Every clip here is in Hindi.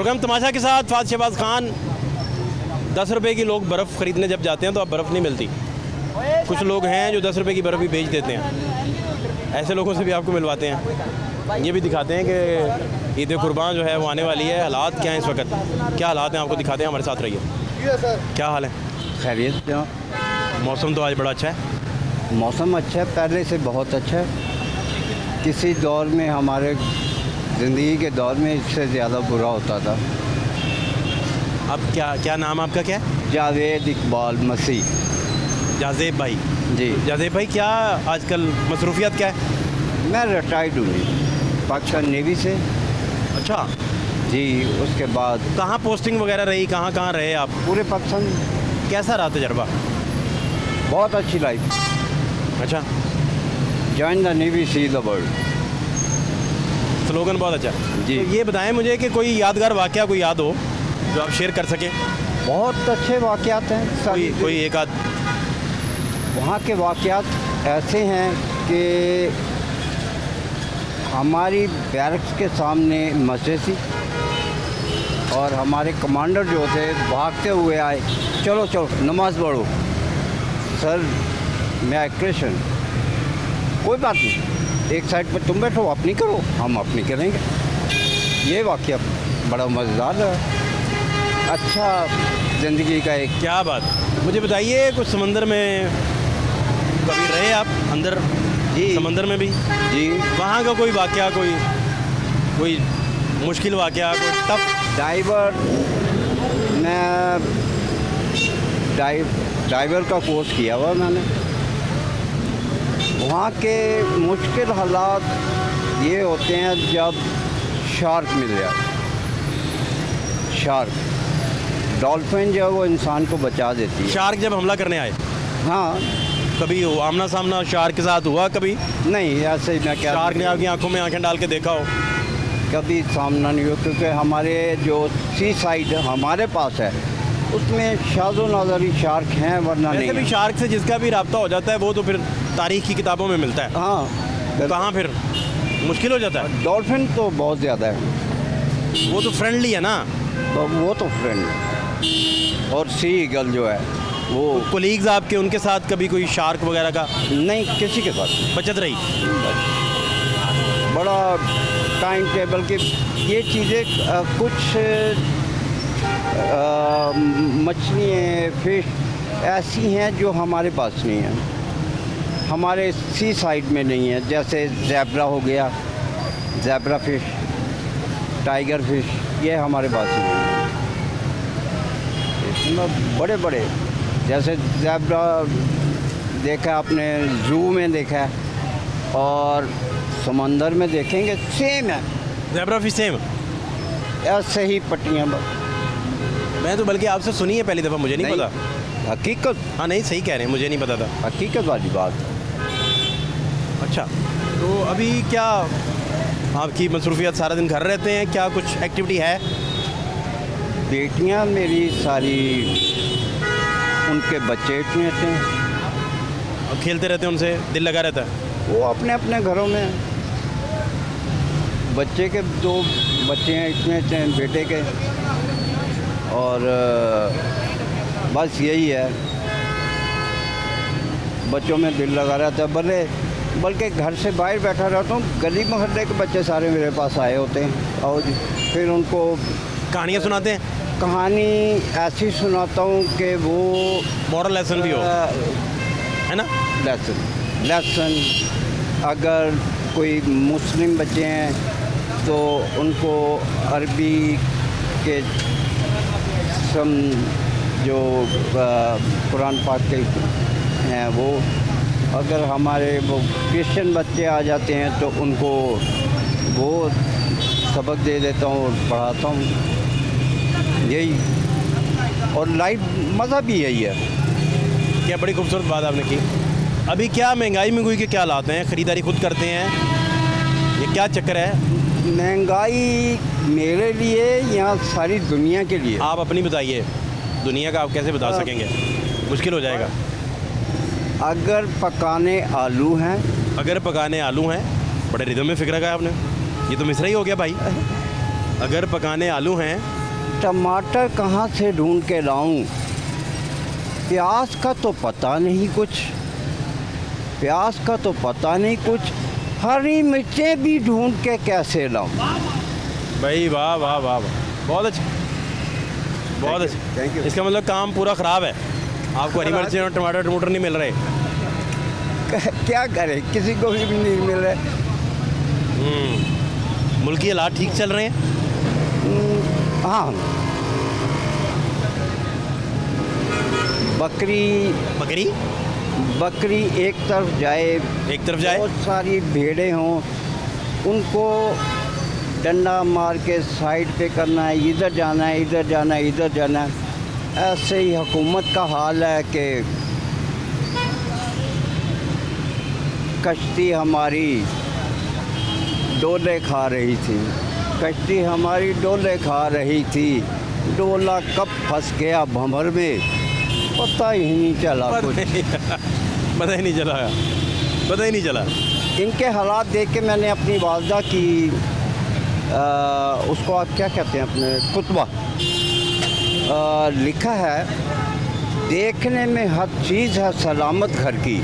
प्रोग्राम तमाशा के साथ फात शहबाज खान। 10 रुपये की लोग बर्फ़ ख़रीदने जब जाते हैं तो अब बर्फ़ नहीं मिलती। कुछ लोग हैं जो 10 रुपये की बर्फ़ भी बेच देते हैं, ऐसे लोगों से भी आपको मिलवाते हैं। ये भी दिखाते हैं कि ईद कुर्बान जो है वो आने वाली है। हालात क्या हैं इस वक्त, क्या हालात हैं आपको दिखाते हैं, हमारे साथ रहिए। क्या हाल है? खैरियत। मौसम तो आज बड़ा अच्छा है। मौसम अच्छा है, पहले से बहुत अच्छा है। किसी दौर में हमारे ज़िंदगी के दौर में इससे ज़्यादा बुरा होता था। अब क्या नाम आपका क्या है? जावेद इकबाल मसीह। जाजेब भाई जी। जाजेब भाई, क्या आजकल मसरूफियत क्या है? मैं रिटायर्ड हूँ पाकिस्तान नेवी से। अच्छा जी। उसके बाद कहाँ पोस्टिंग वगैरह रही, कहाँ रहे आप? पूरे पाकिस्तान। कैसा रहा तजर्बा? बहुत अच्छी लाइफ। अच्छा, join the navy see the world. Slogan बहुत अच्छा है। जी। तो ये बताएं मुझे कि कोई यादगार वाक़या कोई याद हो जो आप शेयर कर सकें। बहुत अच्छे वाक़यात हैं। कोई एक आध। वहाँ के वाक़यात ऐसे हैं कि हमारी बैरक्स के सामने मस्जिद थी और हमारे कमांडर जो थे भागते हुए आए, चलो चलो नमाज़ पढ़ो। सर मैं क्रिश्चियन, कोई बात नहीं, एक साइड पर तुम बैठो, अपनी करो, हम अपनी करेंगे। ये वाक़या बड़ा मज़ेदार रहा। अच्छा ज़िंदगी का एक। क्या बात। मुझे बताइए, कुछ समंदर में कभी रहे आप अंदर? जी। समंदर में भी? जी। वहाँ का कोई वाक़या, कोई मुश्किल वाक़या, कोई टफ? मैं डाइवर का कोर्स किया हुआ मैंने। वहाँ के मुश्किल हालात ये होते हैं जब शार्क मिल जाए। शार्क, डॉल्फिन जो है वो इंसान को बचा देती है। शार्क जब हमला करने आए? हाँ। कभी आमना सामना शार्क के साथ हुआ कभी? नहीं, ऐसे ही मैं क्या, शार्क ने आपकी आंखों में आंखें डाल के देखा हो? कभी सामना नहीं हुआ, क्योंकि हमारे जो सी साइड हमारे पास है उसमें शाज़ो नाज़री शार्क हैं, वरना नहीं। वैसे भी शार्क से जिसका भी रब्ता हो जाता है वो तो फिर तारीख की किताबों में मिलता है। हाँ। कहाँ फिर मुश्किल हो जाता है। डॉल्फिन तो बहुत ज़्यादा है। वो तो फ्रेंडली है ना? तो वो तो फ्रेंड है। और सी ईगल जो है वो कोलीग्स आपके, उनके साथ कभी कोई शार्क वगैरह का? नहीं, किसी के साथ बचत रही? बड़ा टाइम टेबल की ये चीज़ें कुछ मछलियाँ, फिश ऐसी हैं जो हमारे पास नहीं हैं, हमारे सी साइड में नहीं है। जैसे ज़ेब्रा हो गया, ज़ेब्रा फिश, टाइगर फिश, ये हमारे पास नहीं है। इसमें बड़े बड़े, जैसे ज़ेब्रा देखा आपने, ज़ू में देखा है, और समंदर में देखेंगे सेम है। Zebra fish same? ऐसे ही पट्टियाँ। मैं तो बल्कि आपसे सुनी है पहली दफ़ा, मुझे नहीं पता। हकीकत। हाँ नहीं, सही कह रहे हैं, मुझे नहीं पता था। हकीकत वाली बात। अच्छा, तो अभी क्या आपकी मसरूफियत? सारा दिन घर रहते हैं, क्या कुछ एक्टिविटी है? बेटियां मेरी सारी, उनके बच्चे इतने हैं, अब खेलते रहते हैं, उनसे दिल लगा रहता है? वो अपने अपने घरों में। बच्चे के 2 बच्चे हैं, इतने बेटे के, और बस यही है, बच्चों में दिल लगा रहता है। बल्कि घर से बाहर बैठा रहता हूँ, गली मोहल्ले के बच्चे सारे मेरे पास आए होते हैं, और फिर उनको कहानियाँ सुनाते हैं? कहानी ऐसी सुनाता हूँ कि वो मॉरल लेसन भी हो, है ना? लेसन। अगर कोई मुस्लिम बच्चे हैं तो उनको अरबी के जो कुरान पाक के हैं वो, अगर हमारे वो क्रिश्चियन बच्चे आ जाते हैं तो उनको वो सबक दे देता हूँ और पढ़ाता हूँ। यही, और लाइफ मज़ा भी यही है। क्या बड़ी खूबसूरत बात आपने की। अभी क्या महंगाई के क्या हालात हैं? ख़रीदारी खुद करते हैं, ये क्या चक्कर है? महंगाई मेरे लिए, यहाँ सारी दुनिया के लिए। आप अपनी बताइए, दुनिया का आप कैसे बता सकेंगे? मुश्किल हो जाएगा। अगर पकाने आलू हैं, अगर पकाने आलू हैं, बड़े रिदम में फिक्र का है आपने, ये तो मिसरा ही हो गया भाई। अगर पकाने आलू हैं टमाटर कहाँ से ढूंढ के लाऊं, प्याज का तो पता नहीं कुछ, प्याज का तो पता नहीं कुछ, हरी मिर्चें भी ढूंढ के कैसे लाऊं। भाई वाह वाह वाह वाह, बहुत अच्छा, बहुत अच्छा। Thank you. इसका मतलब काम पूरा ख़राब है, आपको हरी मिर्चें और टमाटर नहीं मिल रहे। क्या करें, किसी को भी नहीं मिल रहा। मुल्की हालात ठीक चल रहे हैं। हाँ, बकरी एक तरफ जाए, बहुत सारी भेड़ें हों, उनको डंडा मार के साइड पे करना है, इधर जाना है, इधर जाना है, इधर जाना है। ऐसे ही हुकूमत का हाल है कि कश्ती हमारी डोले खा रही थी, कश्ती हमारी डोले खा रही थी, डोला कब फंस गया भंवर में पता ही नहीं चला कुछ। पता ही नहीं चला। इनके हालात देख के मैंने अपनी वालदा की उसको आप क्या कहते हैं, अपने कुतबा लिखा है, देखने में हर चीज़ है सलामत घर की,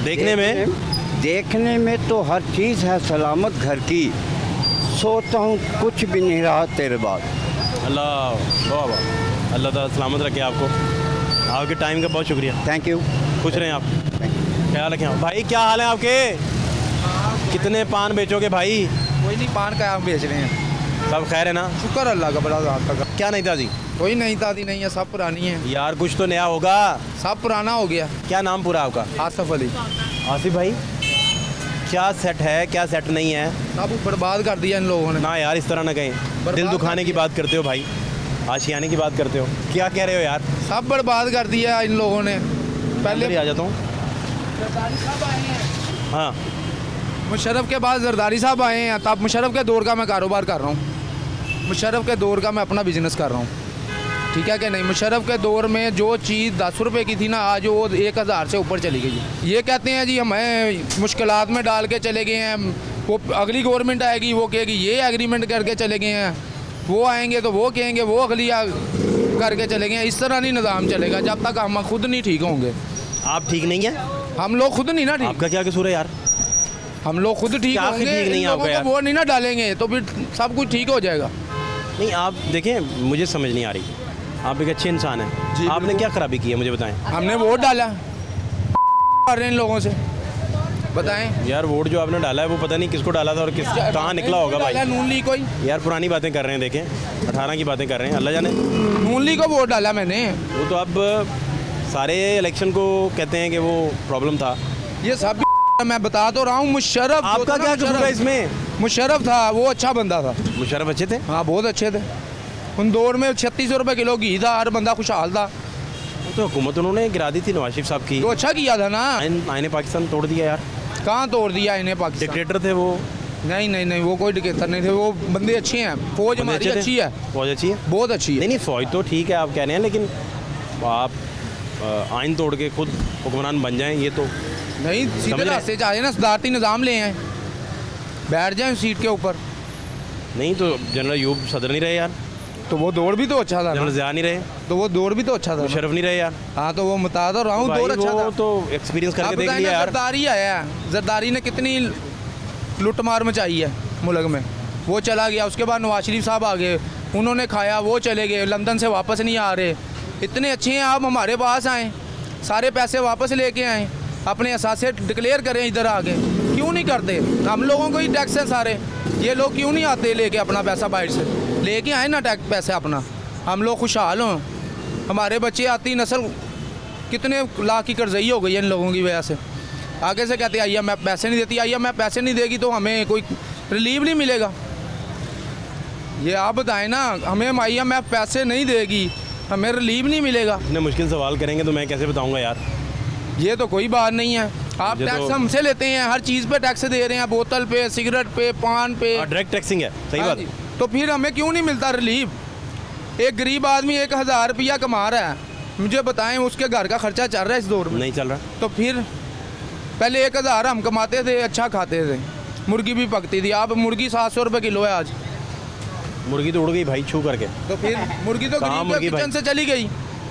देखने में तो हर चीज़ है सलामत घर की, सोचता हूँ कुछ भी नहीं रहा तेरे बाद। अल्लाह वाह वाह, अल्लाह ताला सलामत रखे आपको। आपके टाइम का बहुत शुक्रिया। Thank you. खुश रहें आप, ख्याल रखें आप। भाई क्या हाल है आपके? कितने पान बेचोगे भाई? कोई नहीं, पान का हम बेच रहे हैं। सब खैर है ना? शुक्र अल्लाह का, बड़ा रात का। क्या नहीं ताज़ी? कोई नई ताज़ी नहीं है, सब पुरानी है यार, कुछ तो नया होगा। सब पुराना हो गया। क्या नाम पूरा आपका? आसिफ अली। आसिफ भाई, क्या सेट है क्या सेट नहीं है? सब बर्बाद कर दिया इन लोगों ने। ना यार, इस तरह ना कहें, दिल दुखाने की बात करते हो भाई, आशियाने की बात करते हो, क्या कह रहे हो यार? सब बर्बाद कर दिया इन लोगों ने। पहले आ जाता हूँ। हाँ, मुशर्रफ के बाद जरदारी साहब आए हैं, तब मुशर्रफ के दौर का मैं कारोबार कर रहा हूँ, मुशर्रफ के दौर का मैं अपना बिजनेस कर रहा हूँ, ठीक है कि नहीं। मुशर्रफ के दौर में जो चीज़ 10 रुपए की थी ना, आज वो 1000 से ऊपर चली गई। ये कहते हैं जी हमें मुश्किलात में डाल के चले गए हैं, वो अगली गवर्नमेंट आएगी वो कहेगी ये एग्रीमेंट करके चले गए हैं, वो आएंगे तो वो कहेंगे वो अगली करके चले गए हैं। इस तरह नहीं निज़ाम चलेगा जब तक हम खुद नहीं ठीक होंगे। आप ठीक नहीं है? हम लोग खुद नहीं ना ठीक। आपका क्या कसूर है यार? हम लोग खुद ठीक होंगे, ठीक नहीं आपका यार? वो नहीं ना डालेंगे तो फिर सब कुछ ठीक हो जाएगा। नहीं, आप देखें, मुझे समझ नहीं आ रही, आप एक अच्छे इंसान हैं, आपने क्या खराबी की है मुझे बताएं। हमने वोट डाला कर रहे हैं इन लोगों से, बताएं यार। वोट जो आपने डाला है वो पता नहीं किसको डाला था और किस कहाँ निकला होगा भाई। नून लीग कोई यार, पुरानी बातें कर रहे हैं, देखें 18 की बातें कर रहे हैं, अल्लाह जाने। नून लीग को वोट डाला मैंने। वो तो अब सारे इलेक्शन को कहते हैं कि वो प्रॉब्लम था। ये सब मैं बता तो रहा हूँ। मुशर्रफ, आपका क्या कसूर है इसमें? मुशर्रफ था, वो अच्छा बंदा था। मुशर्रफ अच्छे थे? हाँ, बहुत अच्छे थे। उन दौर में 3600 रुपये किलो घी था, हर बंदा खुशहाल था। तो हुकूमत उन्होंने गिरा दी थी नवाज शरीफ साहब की। तो अच्छा किया था ना। आईने पाकिस्तान तोड़ दिया यार। कहाँ तोड़ दिया इन्हें? पाकिस्तान डिक्टेटर थे वो। नहीं, वो कोई डिक्टेटर नहीं थे, वो बंदे अच्छे हैं। फौज हमारी अच्छी है, फौज अच्छी है, बहुत अच्छी है। नहीं फौज तो ठीक है आप कह रहे हैं, लेकिन आप आइन तोड़ के खुद हुक्मरान बन जाएं, ये तो नहीं। सीधे रास्ते चाहे ना, सदारती निज़ाम ले आए, बैठ जाए सीट के ऊपर। नहीं तो जनरल अयूब सदर नहीं रहे यार, तो वो दौर भी तो अच्छा था। जनरल ज़िया नहीं रहे, तो वो दौर भी तो अच्छा था। मुशर्रफ नहीं रहे यार। हाँ, तो वो बता तो रहा हूँ, दौर अच्छा था। तो एक्सपीरियंस करके देख लिया यार। जरदारी आया, जरदारी ने कितनी लुटमार मचाई है मुल्क में, वो चला गया। उसके बाद नवाज शरीफ साहब आ गए, उन्होंने खाया, वो चले गए, लंदन से वापस नहीं आ रहे। इतने अच्छे हैं, आप हमारे पास आएँ, सारे पैसे वापस लेके आएँ, अपने असासे डिक्लेयर करें इधर आके। क्यों नहीं करते? हम लोगों को ही टैक्स हैं सारे, ये लोग क्यों नहीं आते लेके अपना पैसा बाहर से? लेके आए ना टैक्स पैसे अपना, हम लोग खुशहाल हों। हमारे बच्चे आती नस्ल कितने लाख की कर्जई हो गई है इन लोगों की वजह से। आगे से कहते IMF पैसे नहीं देती, IMF पैसे नहीं देगी तो हमें कोई रिलीफ नहीं मिलेगा। ये आप बताएं ना, हमें IMF पैसे नहीं देगी, हमें रिलीफ नहीं मिलेगा। इतने मुश्किल सवाल करेंगे तो मैं कैसे बताऊंगा यार? ये तो कोई बात नहीं है। आप टैक्स हमसे लेते हैं, हर चीज़ पे टैक्स दे रहे हैं, बोतल पे, सिगरेट पे, पान पे। डायरेक्ट टैक्सिंग है, सही बात। तो फिर हमें क्यों नहीं मिलता रिलीफ? एक गरीब आदमी 1000 रुपया कमा रहा है, मुझे बताएं उसके घर का खर्चा चल रहा है इस दौर में? नहीं चल रहा। तो फिर पहले 1000 हम कमाते थे, अच्छा खाते थे, मुर्गी भी पकती थी। अब मुर्गी 700 रुपये किलो है आज। मुर्गी तो उड़ गई भाई छू करके। तो फिर मुर्गी तो कहाँ गरीब मुर्गी के किचन भाई? से चली गई,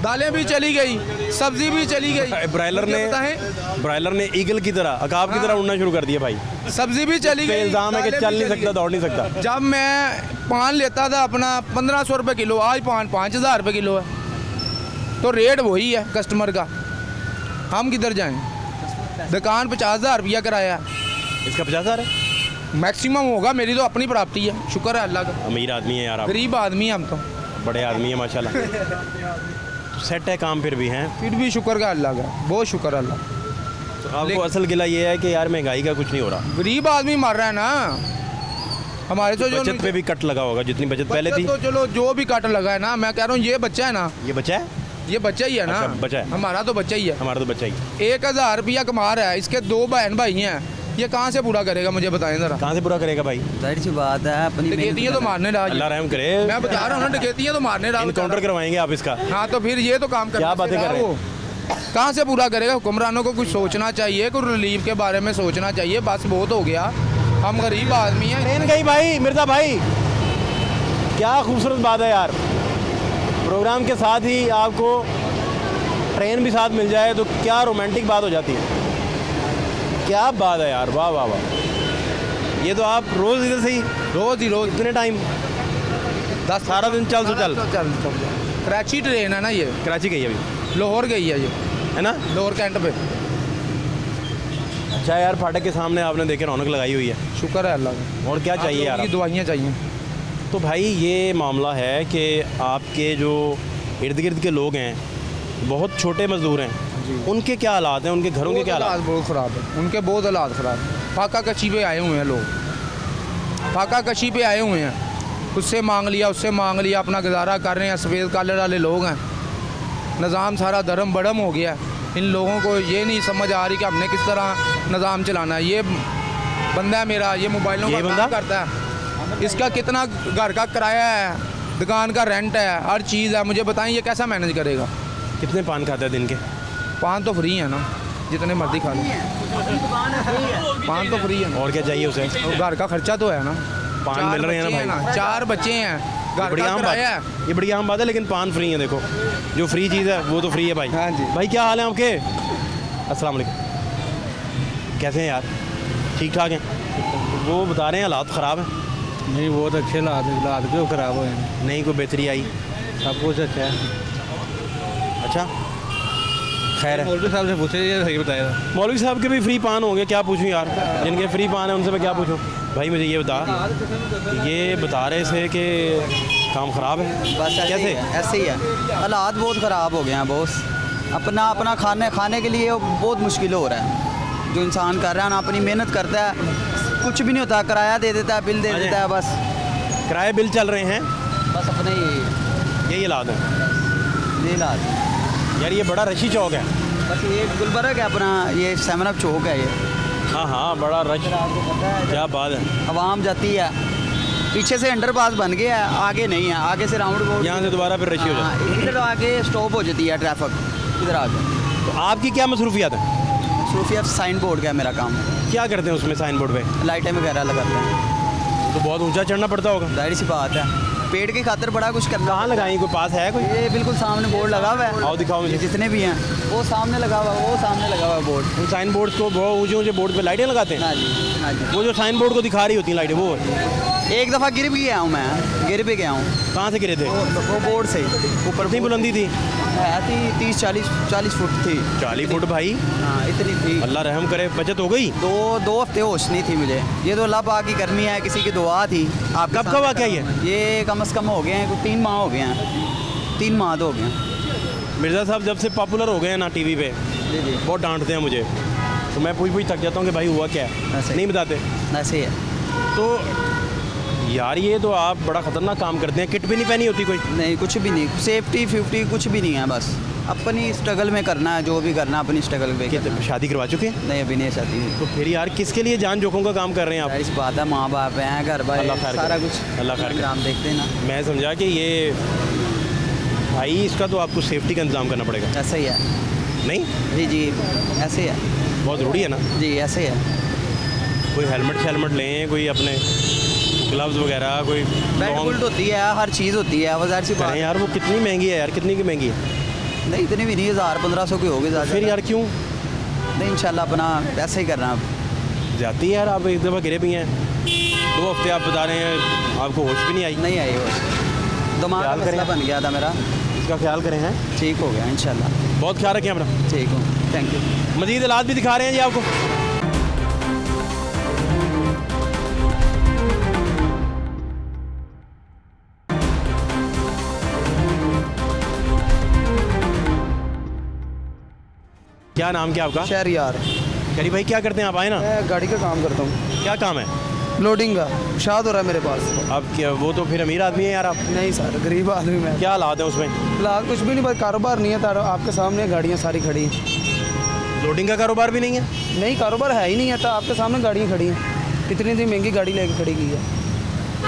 दालें भी चली गई, सब्जी भी चली गई। ब्रायलर ने ईगल की तरह, अकाब की तरह उड़ना शुरू कर दिया भाई। सब्जी भी चली पे गई, इल्ज़ाम है कि दालें चल भी नहीं चली सकता, गई। दौड़ नहीं सकता। जब मैं पान लेता था अपना 1500 रुपये किलो, आज पान 5000 रुपये किलो है। तो रेट वही है कस्टमर का, हम किधर जाएं? दुकान 50,000 रुपया कराया, इसका 50,000 है। मैक्सिमम होगा। मेरी तो अपनी प्राप्ति है, शुक्र है अल्लाह का। अमीर आदमी है यार आप, गरीब आदमी है हम तो, बड़े आदमी है माशाल्लाह। सेट है काम फिर भी हैं। फिर भी शुक्र का अल्लाह का, बहुत शुक्र अल्लाह। तो आपको असल गिला ये है कि यार महंगाई का कुछ नहीं हो रहा। गरीब आदमी मर रहा है ना हमारे। तो जो बचत पे भी कट लगा होगा, जितनी बचत पहले थी। तो चलो जो भी काट लगा है ना, मैं कह रहा हूँ ये बच्चा है ना, ये बचा है, ये बच्चा ही है ना। अच्छा, बच्चा है। हमारा तो बच्चा ही है। हमारा तो बच्चा ही। 1000 रुपया कमा रहा है, इसके 2 बहन भाई हैं, ये कहाँ से पूरा करेगा मुझे बताएं जरा। कहाँ से पूरा करेगा भाई? जाहिर सी बात है अपनी डकैतियाँ तो मारने अल्लाह डाल, रहम करे। मैं बता रहा हूँ ना, डकैतियाँ तो मारने डाल। इनकाउंटर करवाएंगे आप इसका। हाँ तो फिर ये तो काम करने क्या से बातें कर रहा रहे हैं? वो। कहाँ से पूरा करेगा? हुक्मरानों को कुछ सोचना चाहिए, कुछ रिलीफ के बारे में सोचना चाहिए। बस बहुत हो गया, हम गरीब आदमी हैं। ट्रेन गई भाई, मिर्ज़ा भाई, क्या खूबसूरत बात है यार। प्रोग्राम के साथ ही आपको ट्रेन भी साथ मिल जाए तो क्या रोमांटिक बात हो जाती है। क्या बात है यार, वाह वाह वाह। ये तो आप रोज़ इधर से ही, रोज़ ही रोज़ कितने टाइम? 10 सारा दिन चल तो चल। कराची ट्रेन है ना ये, कराची गई अभी, लाहौर गई है ये, है ना। लाहौर कैंट पे। अच्छा यार, फाटक के सामने आपने देखे रौनक लगाई हुई है, शुक्र है अल्लाह का। और क्या चाहिए यार। की दुआइयाँ चाहिए। तो भाई ये मामला है कि आपके जो इर्द गिर्द के लोग हैं, बहुत छोटे मजदूर हैं, उनके क्या हालात हैं, उनके घरों के क्या हालात? बहुत ख़राब है उनके, बहुत हालात ख़राब है। फाका कशी पे आए हुए हैं लोग, फाका कशी पे आए हुए हैं, उससे मांग लिया, उससे मांग लिया, अपना गुजारा कर रहे हैं। सफ़ेद काले वाले लोग हैं, निज़ाम सारा धर्म बड़म हो गया है। इन लोगों को ये नहीं समझ आ रही कि हमने किस तरह निज़ाम चलाना है। ये बंदा है मेरा, ये मोबाइलों ये का बंदा काम करता है, इसका कितना घर का किराया है, दुकान का रेंट है, हर चीज़ है। मुझे बताएं ये कैसा मैनेज करेगा? कितने पान खाता है दिन के? पान तो फ्री है ना, जितने मर्जी खा लो, पान तो फ्री है। और क्या चाहिए उसे? और घर का खर्चा तो है ना, पान 4 मिल रहे हैं ना बच्चे भाई। 4 बच्चे हैं, ये घर बड़ी का आम बात किराया है। है, ये बड़ी आम बात है, लेकिन पान फ्री है। देखो, जो फ्री चीज़ है वो तो फ्री है भाई। हाँ जी। भाई क्या हाल है आपके? अस्सलाम वालेकुम। कैसे हैं यार? ठीक ठाक हैं? वो बता रहे हैं हालात ख़राब हैं। नहीं बहुत अच्छे हालात क्यों ख़राब हुए हैं? नहीं कोई बेहतरी आई? सब कुछ अच्छा है। अच्छा खैर है। मौलवी साहब से पूछे, ये सही बताया। मौलवी साहब के भी फ्री पान होंगे, क्या पूछूं यार। जिनके फ्री पान है उनसे मैं क्या पूछूं। भाई मुझे ये बता, ये बता रहे थे कि काम ख़राब है। बस कैसे? ऐसे ही है, हालात बहुत ख़राब हो गए हैं बॉस। अपना खाने के लिए बहुत मुश्किल हो रहा है। जो इंसान कर रहा है ना, अपनी मेहनत करता है, कुछ भी नहीं होता, किराया दे देता है, बिल दे देता है, बस किराए बिल चल रहे हैं, बस अपने यही हालात हैं ये हालात। यार। ये बड़ा रशी चौक है। बस ये गुलबर्ग है अपना, ये 7 अप चौक है ये। हाँ हाँ, बड़ा रश, आपको पता है, क्या बात है। आवाम जाती है, पीछे से अंडरपास बन गया है, आगे नहीं है, आगे से राउंड बोर्ड, यहाँ से दोबारा फिर रशी हो जाती हाँ, इधर आगे स्टॉप हो जाती है ट्रैफिक, इधर आगे। है। तो आपकी क्या मसरूफियात है? सूफिया साइन बोर्ड का है मेरा काम, क्या करते हैं उसमें साइन बोर्ड पे? लाइटें वगैरह लगाते हैं। तो बहुत ऊंचा चढ़ना पड़ता होगा। जाहिर सी बात है, पेड़ की खातिर बड़ा कुछ करना। कहाँ लगाई? कोई पास है कोई? ये बिल्कुल सामने बोर्ड लगा हुआ है, आओ दिखाओ मुझे। जितने भी हैं वो सामने लगा हुआ है, वो सामने लगा हुआ है बोर्ड। उन साइन बोर्ड को, बहुत ऊंचे ऊंचे बोर्ड पे लाइटें लगाते हैं। हाँ जी, हाँ जी। वो जो साइन बोर्ड को दिखा रही होती हैं लाइटें, वो एक दफ़ा गिर भी गया हूँ मैं, गिर भी गया हूँ। कहाँ से गिरे थे? वो बोर्ड से ऊपर कितनी बुलंदी थी? है थी 30-40 फुट थी। 40 फुट भाई, हाँ इतनी थी। अल्लाह रहम करे। बचत हो गई? दो हफ्ते होश नहीं थी मुझे। ये तो अल्लाह पाक की करनी है, किसी की दुआ थी। आप कब का वाक़या ये? ये कम से कम हो गए हैं 3 माह हो गए हैं, 3 माह तो हो गए हैं। मिर्ज़ा साहब जब से पॉपुलर हो गए हैं ना टीवी पे, जी जी, बहुत डांटते हैं मुझे, तो मैं पूछ थक जाता हूँ कि भाई हुआ क्या है, ऐसे। नहीं बताते। ऐसे ही है। तो यार ये तो आप बड़ा ख़तरनाक काम करते हैं। किट भी नहीं पहनी होती कोई? नहीं, कुछ भी नहीं, सेफ्टी 50 कुछ भी नहीं है। बस अपनी स्ट्रगल में करना है, जो भी करना है अपनी स्ट्रगल में कि करना है। शादी करवा चुके हैं? नहीं, अभी नहीं शादी। तो फिर यार किसके लिए जान जोखों का काम कर रहे हैं आप? इस बात है, माँ बाप हैं, घर बार अल्लाह खैर सारा करे। कुछ अल्लाह खैर करे। हम देखते हैं ना। मैं समझा कि ये भाई इसका तो आपको सेफ्टी का इंतज़ाम करना पड़ेगा। ऐसे ही है। नहीं, जी जी, ऐसे ही है। बहुत ज़रूरी है ना। जी ऐसे ही है। कोई हेलमेट शेलमेट लें, कोई अपने ग्लव्स वगैरह कोई बेल्ट long- बुल्ट होती है, हर चीज़ होती है, वो ज़ाहिर सी बात करें है। यार, वो कितनी महंगी है यार, कितनी की महंगी है? नहीं इतनी भी नहीं, 1000-1500 की होगी ज़्यादा। फिर यार क्यों नहीं इंशाल्लाह अपना ऐसे ही करना अब। जाती है यार? आप एक दफ़ा गिरे भी हैं, 2 हफ्ते आप बता रहे हैं आपको होश भी नहीं आई। नहीं आई वो, दिमाग का ख्याल करें। मसला बन गया था मेरा, इसका ख्याल करें हैं। ठीक हो गया इंशाल्लाह। बहुत ख्याल रखें अपना। ठीक हूँ, थैंक यू। मजीद इलाज भी दिखा रहे हैं जी आपको। क्या नाम क्या आपका? शहरियार, करीब भाई क्या करते हैं आप? आए ना, मैं गाड़ी का काम करता हूँ, क्या काम है? लोडिंग का। शाद हो रहा है मेरे पास। आप क्या, वो तो फिर अमीर आदमी है यार आप। नहीं सर, गरीब आदमी मैं। क्या हालात है उसमें? फिलहाल कुछ भी नहीं, बस कारोबार नहीं है। तारो आपके सामने गाड़ियाँ सारी खड़ी हैं। लोडिंग का कारोबार भी नहीं है? नहीं कारोबार है ही नहीं है, तो आपके सामने गाड़ियाँ खड़ी हैं। इतनी इतनी महंगी गाड़ी लेके खड़ी की है।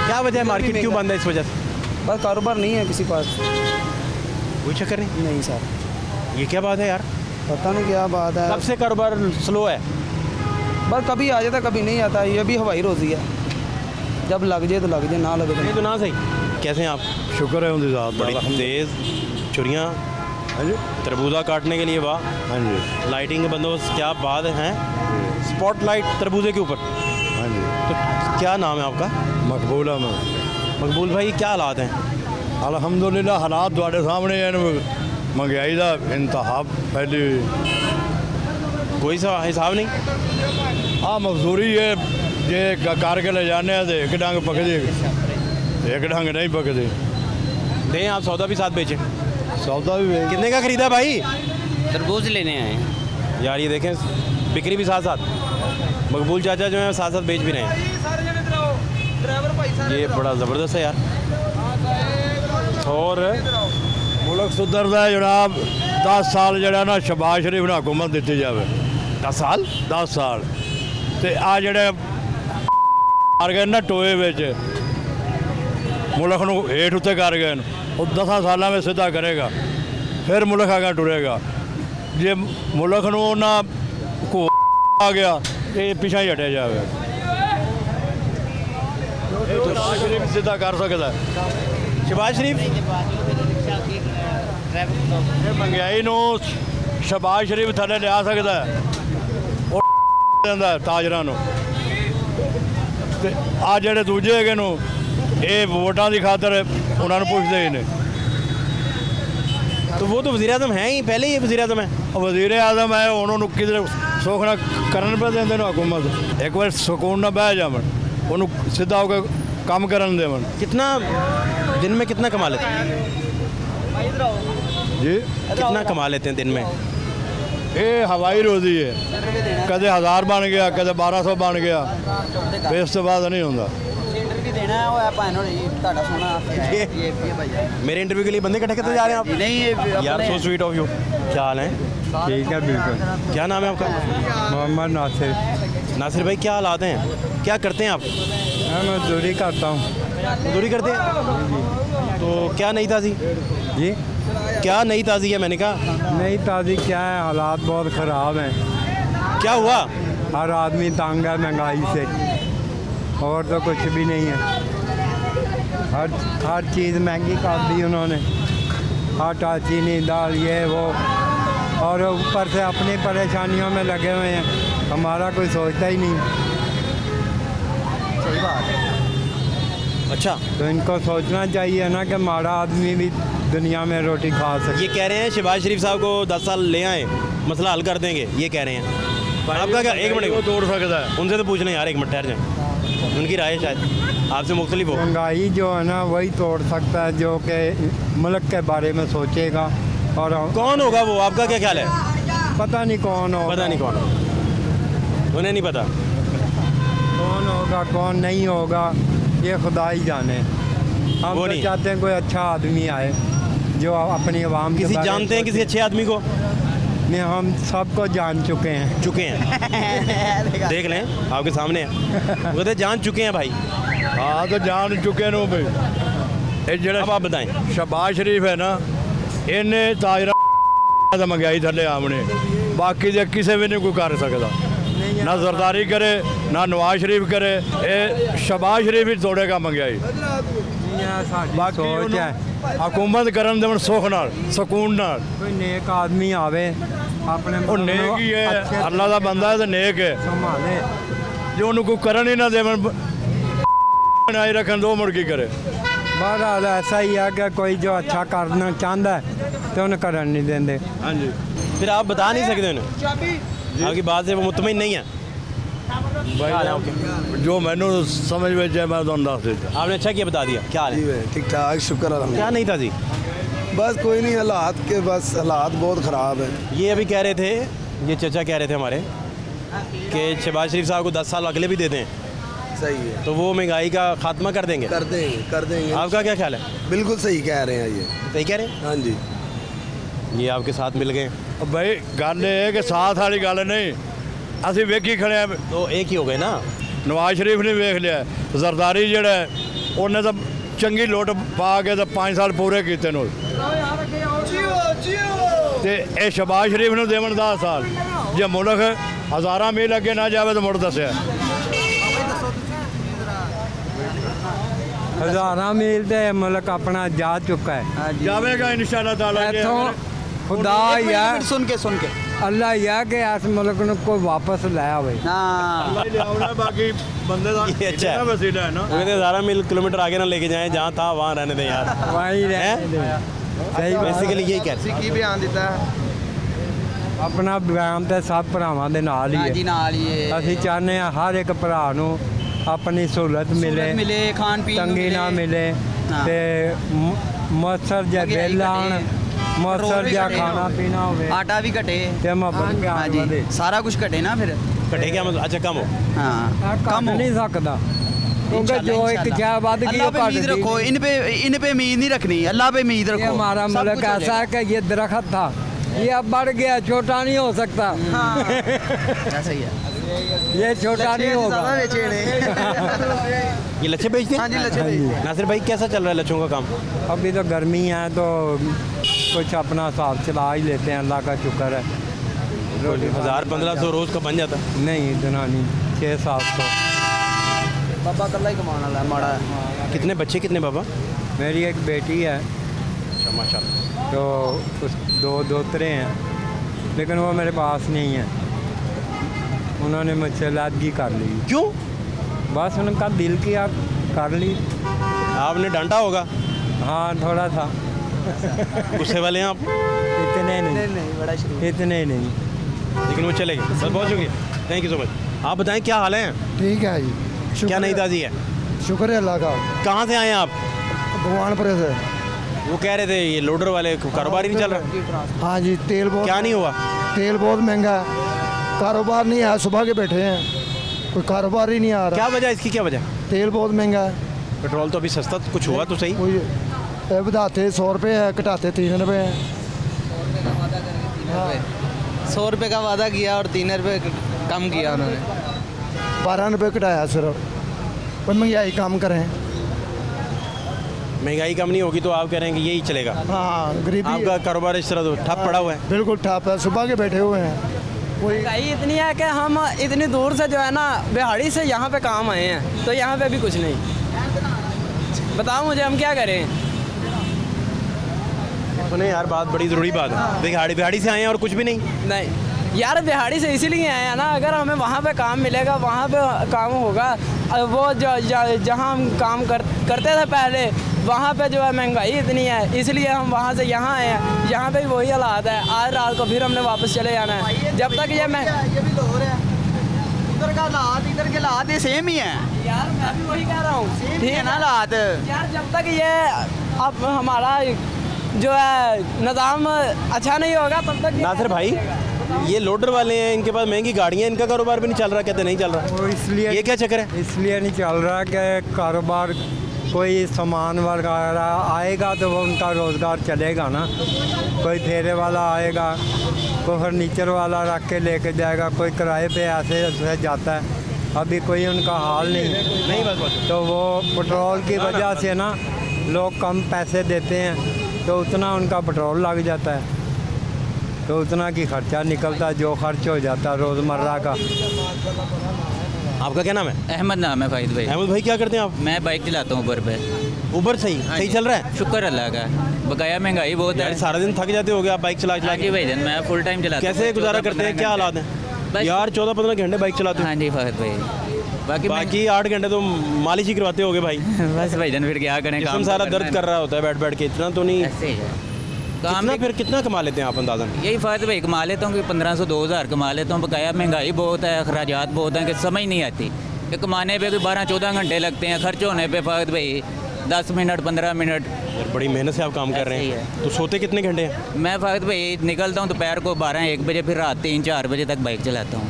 क्या वजह है, मार्केट क्यों महंगा। बंद है इस वजह से? बस कारोबार नहीं है किसी पास। कोई चक्कर नहीं। नहीं सर, ये क्या बात है यार, पता नहीं क्या बात है। कब से कारोबार स्लो है? बस कभी आ जाता कभी नहीं आता, ये भी हवाई रोजी है। जब लग जाए तो लग जाए, ना लगे ये तो तो ना सही। कैसे हैं आप? शुक्र है उनकी ज़ात बड़ी तेज़ छुरियाँ हाँ जी, तरबूजा काटने के लिए, वाह। हाँ जी, लाइटिंग के बंदोबस्त क्या बात है। स्पॉट लाइट तरबूजे के ऊपर। हाँ जी। तो क्या नाम है आपका? मकबूल है मैं। मकबूल भाई, क्या हालात हैं? अलहमदुलिल्लाह हालात ਤੁਹਾਡੇ ਸਾਹਮਣੇ हैं। महंगाई का इंतहा फैली हुई। कोई सा हिसाब नहीं? हाँ मजदूरी है, जे करके ले जाने तो एक डंग पकदी, एक डंग नहीं पकदी। दें आप सौदा भी साथ बेचें। सौदा भी बेच- कितने का खरीदा भाई? तरबूज लेने आए हैं। यार ये देखें, बिक्री भी साथ साथ, मकबूल चाचा जो है साथ साथ बेच भी रहे हैं। ये बड़ा ज़बरदस्त है यार। और मुल्क सुधरदा है जनाब। 10 साल जड़ा ना शहबाज शरीफ ने हुकूमत दी जाए। 10 साल 10 साल ते आ जड़े मार गए ना टोए विच मुल्क नूं हेठ उत्ते कर गए वो 10 सालों में सीधा करेगा, फिर मुल्क आगे टुरेगा। जे मुल्क नूं ना को आ गया ये पिछा ही हटिया जाए। तो शहबाज शरीफ सीधा कर सकता है। शहबाज शरीफ ਇਹ ਮਹਿੰਗਾਈ ਨੂੰ ਸ਼ਹਬਾਜ਼ ਸ਼ਰੀਫ ਥੱਲੇ ਲਿਆ ਸਕਦਾ ਹੈ, ਉਹ ਦਿੰਦਾ ਤਾਜਰਾਂ ਨੂੰ। ਤੇ ਆ ਜਿਹੜੇ ਦੂਜੇ ਹੈਗੇ ਨੂੰ ਇਹ ਵੋਟਾਂ ਦੀ ਖਾਤਰ ਉਹਨਾਂ ਨੂੰ ਪੁੱਛਦੇ ਹੀ ਨੇ। तो वो तो वज़ीर आज़म हैं ही, पहले ही वज़ीर आज़म है। ਉਹ ਵਜ਼ੀਰ ਆਜ਼ਮ ਹੈ, ਉਹਨਾਂ ਨੂੰ ਕਿਧਰ ਸੁੱਖ ਨਾਲ ਕਰਨ ਪੈ ਦਿੰਦੇ ਨੇ ਹਕੂਮਤ। ਇੱਕ ਵਾਰ ਸਕੂਨ ਨਾਲ ਬਹਿ ਜਾਵਣ, ਉਹਨੂੰ ਸਿੱਧਾ ਹੋ ਕੇ ਕੰਮ ਕਰਨ ਦੇਵਣ। कितना दिन में कितना कमा लेते हैं? ਜੀ कितना कमा लेते हैं दिन में? ਇਹ ਹਵਾਈ ਰੋਜ਼ੀ ਹੈ, ਕਦੇ 1000 ਬਣ ਗਿਆ, ਕਦੇ 1200 ਬਣ ਗਿਆ, ਫਿਰ ਇਸ ਤੋਂ ਬਾਅਦ ਨਹੀਂ ਹੁੰਦਾ। इंटर भी देना है, वो है भाई ਤੁਹਾਡਾ सोना ये भाई। मेरे इंटरव्यू के लिए बंदे इकट्ठे करते जा रहे हैं आप? नहीं ये यार सो स्वीट ऑफ यू। क्या हाल है? ठीक है बिल्कुल। क्या नाम है आपका? मोहम्मद नासिर। नासिर भाई, क्या हालात हैं? क्या करते हैं आप? मैं मजदूरी करता हूँ। मजदूरी करते हैं? तो क्या नई ताज़ी? जी क्या नई ताज़ी है मैंने कहा? नई ताज़ी क्या है, हालात बहुत ख़राब हैं। क्या हुआ? हर आदमी तंग है महंगाई से, और तो कुछ भी नहीं है। हर चीज़ महंगी कर दी उन्होंने, आटा चीनी दाल ये वो, और ऊपर से अपनी परेशानियों में लगे हुए हैं। हमारा कोई सोचता ही नहीं। सही बात है। अच्छा, तो इनको सोचना चाहिए ना कि हमारा आदमी भी दुनिया में रोटी खा सके। ये कह रहे हैं शहबाज शरीफ साहब को 10 साल ले आए, मसला हल कर देंगे, ये कह रहे हैं। आपका क्या? एक वो मिनट, तोड़ सकता है। उनसे तो पूछ लें यार, एक मिनट ठहर जाए। उनकी राय शायद आपसे मुख्तलिफ हो। महंगाई जो है ना वही तोड़ सकता है जो कि मुल्क के बारे में सोचेगा। और कौन होगा वो? आपका क्या ख्याल है? पता नहीं कौन होगा, पता नहीं कौन होगा। उन्हें नहीं पता। कौन होगा कौन नहीं होगा ये खुदा ही जाने। हम वो तो नहीं। चाहते हैं कोई अच्छा आदमी आए जो अपनी आवाम के किसी बारे में जानते हैं किसी अच्छे आदमी को? नहीं, हम सबको जान चुके हैं। चुके हैं। देख लें, आपके सामने है। वो कहते हैं जान चुके हैं भाई। हाँ तो जान चुके नो भाई। ये जड़ा अब आप बताएं। शहबाज शरीफ है ना, इन्हें ताजरा महंगाई थले आमने, बाकी दे किसी भी नहीं कोई कर सकता। ना जरदारी करे ना नवाज शरीफ करे, ये शहबाज शरीफ ही तोड़ेगा महंगाई। बाकी सोच है हुकूमत करन देवन सुख नाल सकून नाल। कोई नेक आदमी आवे अपने ਉਹ ਨੇਕ ਹੀ ਹੈ, ਅੱਲਾ ਦਾ ਬੰਦਾ ਹੈ ਤੇ ਨੇਕ ਹੈ। संभाले ਜੇ ਉਹਨੂੰ ਕੋਈ ਕਰਨ ਹੀ ਨਾ ਦੇਵਣ ਬਣਾਈ ਰੱਖਣ ਦੋ ਮੁੜ ਕੀ ਕਰੇ। बहरहाल ऐसा ही है कि कोई जो अच्छा करना चाहता है तो उन्हें करन नहीं देंगे। हाँ जी, फिर आप बता नहीं सकते उन्हें, आपकी बात से वो मुतमिन नहीं है। क्या हाल है आपके? जो मैनू समझ में है मैं तुहानू दस दिता। आपने अच्छा किया बता दिया। क्या हाल है? ठीक ठाक शुक्र अलहमदुलिल्लाह। क्या नहीं था जी? बस कोई नहीं, हालात के बस हालात बहुत ख़राब है। ये अभी कह रहे थे, ये चचा कह रहे थे हमारे कि शहबाज शरीफ साहब को 10 साल अगले भी दे दें सही है, तो वो महंगाई का खात्मा कर देंगे। कर देंगे कर देंगे। आपका क्या ख्याल है? बिल्कुल सही कह रहे हैं ये। सही कह रहे हैं? हाँ जी, ये आपके साथ मिल गए ਉਹ ਬਈ ਗੱਲ ਇਹ ਹੈ ਕਿ ਸਾਥ ਵਾਲੀ ਗੱਲ ਨਹੀਂ, ਅਸੀਂ ਵੇਖੀ ਖੜੇ ਆ। तो एक ही हो गए ना। ਨਵਾਜ਼ ਸ਼ਰੀਫ ਨੇ ਵੇਖ ਲਿਆ, ਜ਼ਰਦਾਰੀ ਜਿਹੜਾ ਹੈ, ਉਹਨੇ ਤਾਂ ਚੰਗੀ ਲੁੱਟ ਪਾ ਕੇ ਤਾਂ 5 ਸਾਲ ਪੂਰੇ ਕੀਤੇ ਨੇ। ਤੇ ਇਹ ਸ਼ਹਬਾਜ਼ ਸ਼ਰੀਫ ਨੂੰ ਦੇਵਣ 10 ਸਾਲ, ਜੇ ਮੁਲਕ ਹਜ਼ਾਰਾਂ ਮੀਲ ਅੱਗੇ ਨਾ ਜਾਵੇ ਤਾਂ ਮੁੜ ਦੱਸਿਆ। हज़ारा मील दे मुल्क अपना जा चुका है। ਜਾਵੇਗਾ ਇਨਸ਼ਾਅੱਲਾ ਤਾਲਾ। इथों खुदा या सुन के अल्लाह या कि इस मुल्क को कोई वापस ले आवे। ਲਿਆਉਣਾ ਬਾਕੀ ਬੰਦੇ ਦਾ ये अच्छा है। वसीला है ना। वो कहते 1000 किलोमीटर आगे ना लेके जाएं, जहाँ था वहाँ रहने दें यार। वहीं रहने दे। सही बात। बेसिकली यही कहते हैं। की बयान दिता है अपना बयान तो सब भरावां दे नाल ही है। नाल ही ਅਸੀਂ ਚਾਹੁੰਦੇ ਹਾਂ ਹਰ ਇੱਕ ਭਰਾ ਨੂੰ ਆਪਣੀ ਸਹੂਲਤ ਮਿਲੇ, मिले खान पीन ਤੰਗੀ ਨਾ ਮਿਲੇ ਤੇ ਮੌਸਰ ਜੇ ਬਿੱਲ ਆਉਣ, ਮੌਸਰ ਜਿਹਾ ਖਾਣਾ ਪੀਣਾ ਹੋਵੇ आटा भी घटे। ਤੇ ਮੁਹੱਬਤ हाँ ਪਿਆਰ जी, ਵਧੇ। सारा कुछ घटे ना फिर। कटे क्या मतलब? अच्छा कम हो। हाँ ਕਮ ਨਹੀਂ ਸਕਦਾ क्योंकि जो एक चाय ਵੱਧ गई अल्लाह वो पे घट उम्मीद रखो, गई। इन पे उम्मीद नहीं रखनी, अल्लाह पे उम्मीद ये रखो। हमारा सब मुल्क कुछ हो ऐसा है कि ये दरख्त था, ये अब बढ़ गया, छोटा नहीं हो सकता। जाएगा। ऐसा ही है। ये छोटा नहीं होगा। ये लच्छे बेचते हैं? हाँ जी, लच्छे बेचते नासिर भाई कैसा चल रहा है लच्छों का काम? अभी तो गर्मी है तो कुछ अपना हिसाब चला ही लेते हैं, अल्लाह का शुक्र है। 1000-1500 रोज़ का बन जाता है। नहीं इतना नहीं, 600-700। बाबा कल्ला ही कमाने वाला है, माड़ा है। कितने बच्चे कितने बाबा? मेरी एक बेटी है अच्छा माशाल्लाह। तो उस 2 दोतरे हैं, लेकिन वो मेरे पास नहीं है। उन्होंने मुझसे लादगी कर ली, क्यों? बस उनका दिल किया कर ली। आपने डांटा होगा, हाँ थोड़ा सा। गुस्से वाले हैं आप, इतने नहीं, नहीं बड़ा शरीफ। इतने नहीं। लेकिन वो चले गए। बस बहुत शुक्रिया, थैंक यू सो मच। आप बताएं क्या हाल है? ठीक है जी, क्या नई ताज़ी है? शुक्र है अल्लाह का। कहाँ से आए हैं आप? भगवानपुर से। वो कह रहे थे ये लोडर वाले कारोबार ही नहीं चल रहा। हाँ जी, तेल बहुत क्या नहीं हुआ? तेल बहुत महंगा है, कारोबार नहीं है। सुबह के बैठे हैं, कोई कारोबार ही नहीं आ रहा। क्या वजह इसकी? क्या वजह? तेल बहुत महंगा है। पेट्रोल तो अभी सस्ता कुछ हुआ तो सही। कोई बढ़ाते 100 रुपये है, घटाते 3 रुपये हैं। 100 रुपये का वादा किया और 3 रुपये कम किया उन्होंने। 12 रुपये घटाया सिर्फ। कोई महंगाई कम करें। महंगाई कम नहीं होगी तो आप कह रहे हैं कि यही चलेगा। हाँ, गरीबी आपका कारोबार इस तरह तो ठप पड़ा हुआ है। बिल्कुल ठप है, सुबह के बैठे हुए हैं। कोई महंगाई इतनी है कि हम इतनी दूर से जो है ना बिहाड़ी से यहाँ पे काम आए हैं, तो यहाँ पे भी कुछ नहीं। बताओ मुझे हम क्या करें? सुने यार, बात बड़ी ज़रूरी बात है। देखिए बिहाड़ी से आए हैं और कुछ भी नहीं। नहीं यार, बिहाड़ी से इसीलिए आए हैं ना, अगर हमें वहाँ पे काम मिलेगा, वहाँ पे काम होगा। वो जहाँ हम काम करते थे पहले, वहाँ पे जो है महंगाई इतनी है, इसलिए हम वहाँ से यहाँ आए हैं। यहाँ पे भी वही हालात है, आज रात को फिर हमने वापस चले जाना है। जब तक ये भी लाहौर है, उधर का हालात इधर के हालात ये सेम ही है यार, मैं भी वही कह रहा हूँ, ठीक है ना हालात। यार जब तक ये अब हमारा जो है निज़ाम अच्छा नहीं होगा तब तक नासिर भाई, ये लोडर वाले हैं, इनके पास महंगी गाड़ियाँ, इनका कारोबार भी नहीं चल रहा। कहते नहीं चल रहा। वो इसलिए ये क्या चक्कर है? इसलिए नहीं चल रहा कि कारोबार कोई सामान वगैरह आएगा तो वो उनका रोज़गार चलेगा ना। कोई फेरे वाला आएगा, कोई फर्नीचर वाला रख के लेके जाएगा, कोई किराए पे ऐसे जाता है। अभी कोई उनका हाल नहीं बस तो वो पेट्रोल की वजह से ना लोग कम पैसे देते हैं तो उतना उनका पेट्रोल लग जाता है। तो उतना की खर्चा निकलता, जो खर्च हो जाता रोज़मर्रा का। आपका क्या नाम है? अहमद नाम है फाहिद भाई। अहमद भाई क्या करते हैं आप? मैं बाइक चलाता हूँ ऊबर पे। ऊबर सही चल रहा है? शुक्र अल्लाह का। बकाया महंगाई बहुत यार है। सारा दिन थक जाते होगे आप बाइक चला हाँ जी भाईजान, मैं फुल टाइम चलाता हूँ। कैसे गुजारा करते हैं, क्या हालात हैं? बस- यार 14-15 घंटे बाइक चलाते हो, हाँ जी फाहिद भाई। बाकी 8 घंटे तो मालिश ही करवाते होगे भाई। बस भाईजान फिर क्या करें, जिस्म काम सारा तो दर्द करना कर रहा होता है बैठ बैठ के, इतना तो नहीं। है। ऐसे ही है काम कितना भी- फिर कितना कमा लेते हैं आप अंदाज़न? यही फायद भाई कमा लेता हूँ कि 1500-2000 कमा लेता हूँ। बकाया महंगाई बहुत है, अखराजात बहुत हैं कि समझ नहीं आती कि कमाने पे कोई 12-14 घंटे लगते हैं, खर्च होने पे फायद भाई 10 मिनट 15 मिनट। यार बड़ी मेहनत से आप काम कर रहे ऐसे ही हैं। तो सोते कितने घंटे हैं? मैं फायद भाई निकलता हूँ दोपहर को 12-1 बजे, फिर रात 3-4 बजे तक बाइक चलाता हूँ,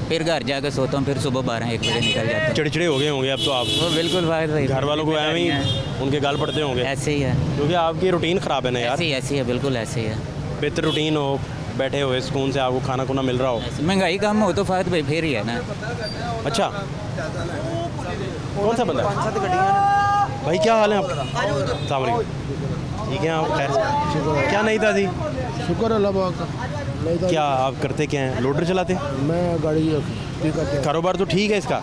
फिर घर जाकर सोता हूँ, फिर सुबह 12-1 बजे निकल जाता हूँ। चिड़चिड़े हो गए होंगे अब तो आप। वो बिल्कुल फायद भाई, घर वालों को एवं ही उनके गाल पड़ते होंगे, ऐसे ही है, क्योंकि आपकी रूटीन ख़राब है ना यार। ऐसे ही है, बिल्कुल ऐसे ही है। बेहतर रूटीन हो, बैठे हुए सुकून से आपको खाना खुना मिल रहा हो। ऐसे महंगाई कम हो तो फायद भाई फिर ही है ना। अच्छा, कौन सा बंदा? 5-7 गाड़ियाँ। भाई क्या हाल है आपका? अस्सलाम वालेकुम। ठीक है आप? खैर क्या नहीं था जी? शुक्र अल्लाह पाक का। नहीं था क्या आप करते क्या हैं? लोडर चलाते हैं? मैं गाड़ी ठीक करते कारोबार तो ठीक है इसका?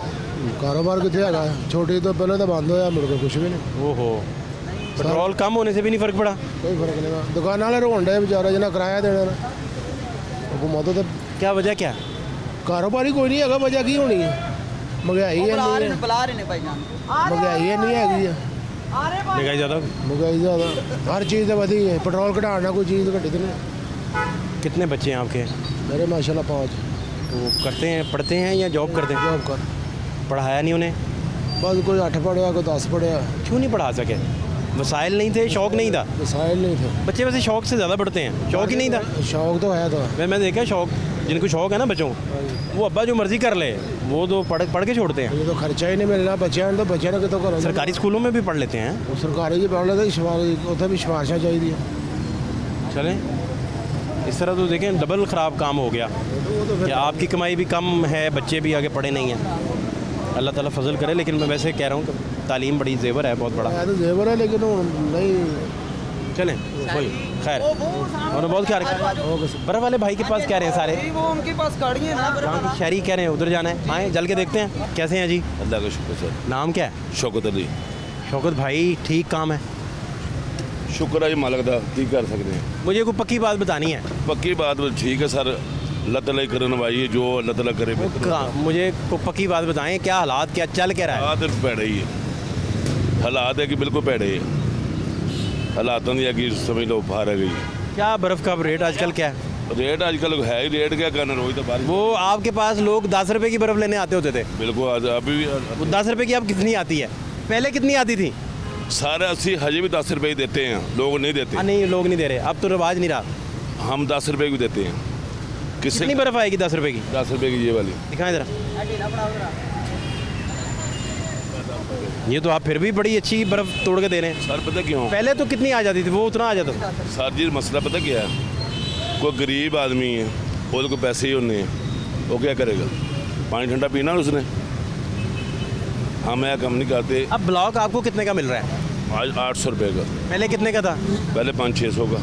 कारोबार कितने है छोटी तो पहले तो बंद होया, मुड़ के कुछ भी नहीं, ओहो, पेट्रोल कम होने से भी नहीं फ़र्क पड़ा? कोई फर्क नहीं। दुकान वाले रोन डे बेचारे जिन्हें किराया देना ना, हुकूमत तो क्या वजह क्या? कारोबार ही कोई नहीं है, वजह की होनी है, महंगाई है नहीं है, महंगाई है नहीं है, महंगाई ज़्यादा? महंगाई ज़्यादा हर चीज़ तो वधी है, पेट्रोल घटाना कोई चीज़ घटी तो नहीं। कितने बच्चे हैं आपके? मेरे माशाल्लाह 5। वो करते हैं, पढ़ते हैं या जॉब करते हैं? जॉब कर, पढ़ाया नहीं उन्हें? बस कोई 8 पढ़िया, कोई 10 पढ़िया, क्यों नहीं पढ़ा सके? वसाइल नहीं थे, शौक नहीं था? मिसाइल नहीं थे। बच्चे वैसे शौक से ज़्यादा पढ़ते हैं, शौक ही नहीं था। शौक तो है, तो मैं देखा शौक, जिनको शौक है ना बच्चों को, वो अब्बा जो मर्ज़ी कर ले वो तो पढ़ के छोड़ते हैं। ये तो खर्चा ही नहीं मिलना बच्चों ने, तो बच्चों ने कितों करो। सरकारी स्कूलों में भी पढ़ लेते हैं। वो सरकारी जी पढ़ लेते, उत्थे भी सिफारिशां चाहिए। चलें, इस तरह तो देखें डबल ख़राब काम हो गया कि आपकी कमाई भी कम है, बच्चे भी आगे पढ़े नहीं हैं। अल्लाह ताला फजल करे, लेकिन मैं वैसे कह रहा हूँ कि तालीम बड़ी जेवर है, बहुत बड़ा है तो जेवर है, लेकिन वो नहीं। चलें कोई खैर, उन्होंने बहुत ख्याल रखा। बर्फ़ वाले भाई के पास कह रहे हैं सारे, वो उनके पास गाड़ी है ना। वहाँ की शहरी कह रहे हैं उधर जाना है। आए जल के देखते हैं कैसे हैं जी। अल्लाह का शुक्र सर। नाम क्या है? शौकत अली। शौकत भाई ठीक काम है? शुक्र है जी मालक दा, की कर सकते हैं। मुझे कोई पक्की बात बतानी है। पक्की बात ठीक है सर, अल्लाह ताला ही करने वाली, जो अल्लाह ताला करे। मुझे कोई पक्की बात बताएं, क्या हालात क्या चल क्या रहा है? हालात पैड़े ही है, हालात है कि बिल्कुल पैड़े है, हालातों की कि समझ लो बाहर है गई। क्या बर्फ़ का रेट आजकल क्या है? रेट आजकल है ही रेट, क्या करना, रोज तो बारिश। वो आपके पास लोग 10 रुपए की बर्फ़ लेने आते होते थे, बिल्कुल अभी भी वो 10 रुपए की अब कितनी आती है? पहले कितनी आती थी? सारे 80 हजे भी 10 रुपये ही देते हैं, लोग नहीं देते। नहीं, लोग नहीं दे रहे, अब तो रिवाज नहीं रहा। हम 10 रुपये की देते हैं। किससे? कितनी बर्फ़ आएगी 10 रुपए की? 10 रुपये की ये वाली। दिखाएं ज़रा। ये तो आप फिर भी बड़ी अच्छी बर्फ़ तोड़ के दे रहे हैं। सर पता क्यों? पहले तो कितनी आ जाती थी, वो उतना आ जाता था। सर जी मसला पता क्या है, कोई गरीब आदमी है, वो को पैसे ही होने हैं, वो क्या करेगा? पानी ठंडा पीना उसने। हम यह कम नहीं करते। अब ब्लॉक आपको कितने का मिल रहा है? आज 800 रुपये का, पहले कितने का था? पहले 500-600 का,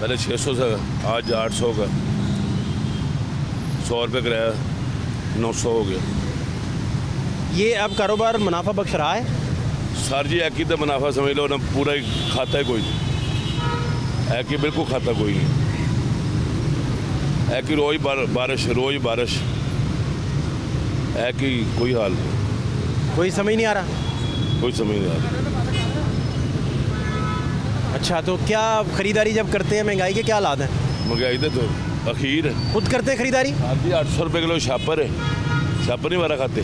पहले 600 का, आज 800 का। 100 रुपये किराया, 900 हो गया। ये अब कारोबार मुनाफा बख्श रहा है? सर जी एक ही तो मुनाफा समझ लो ना, पूरा ही खाता है कोई नहीं, एक ही बिल्कुल खाता कोई नहीं, एक ही रोज बारिश, रोज बारिश, एक ही कोई हाल नहीं, कोई समझ नहीं आ रहा। कोई समझ नहीं आ रही। अच्छा, तो क्या खरीदारी जब करते हैं, महंगाई के क्या हालात हैं? महंगाई तो अखीर है। खुद करते हैं खरीदारी? हाँ जी, 800 रुपये किलो छापर है, छापर नहीं मारा खाते।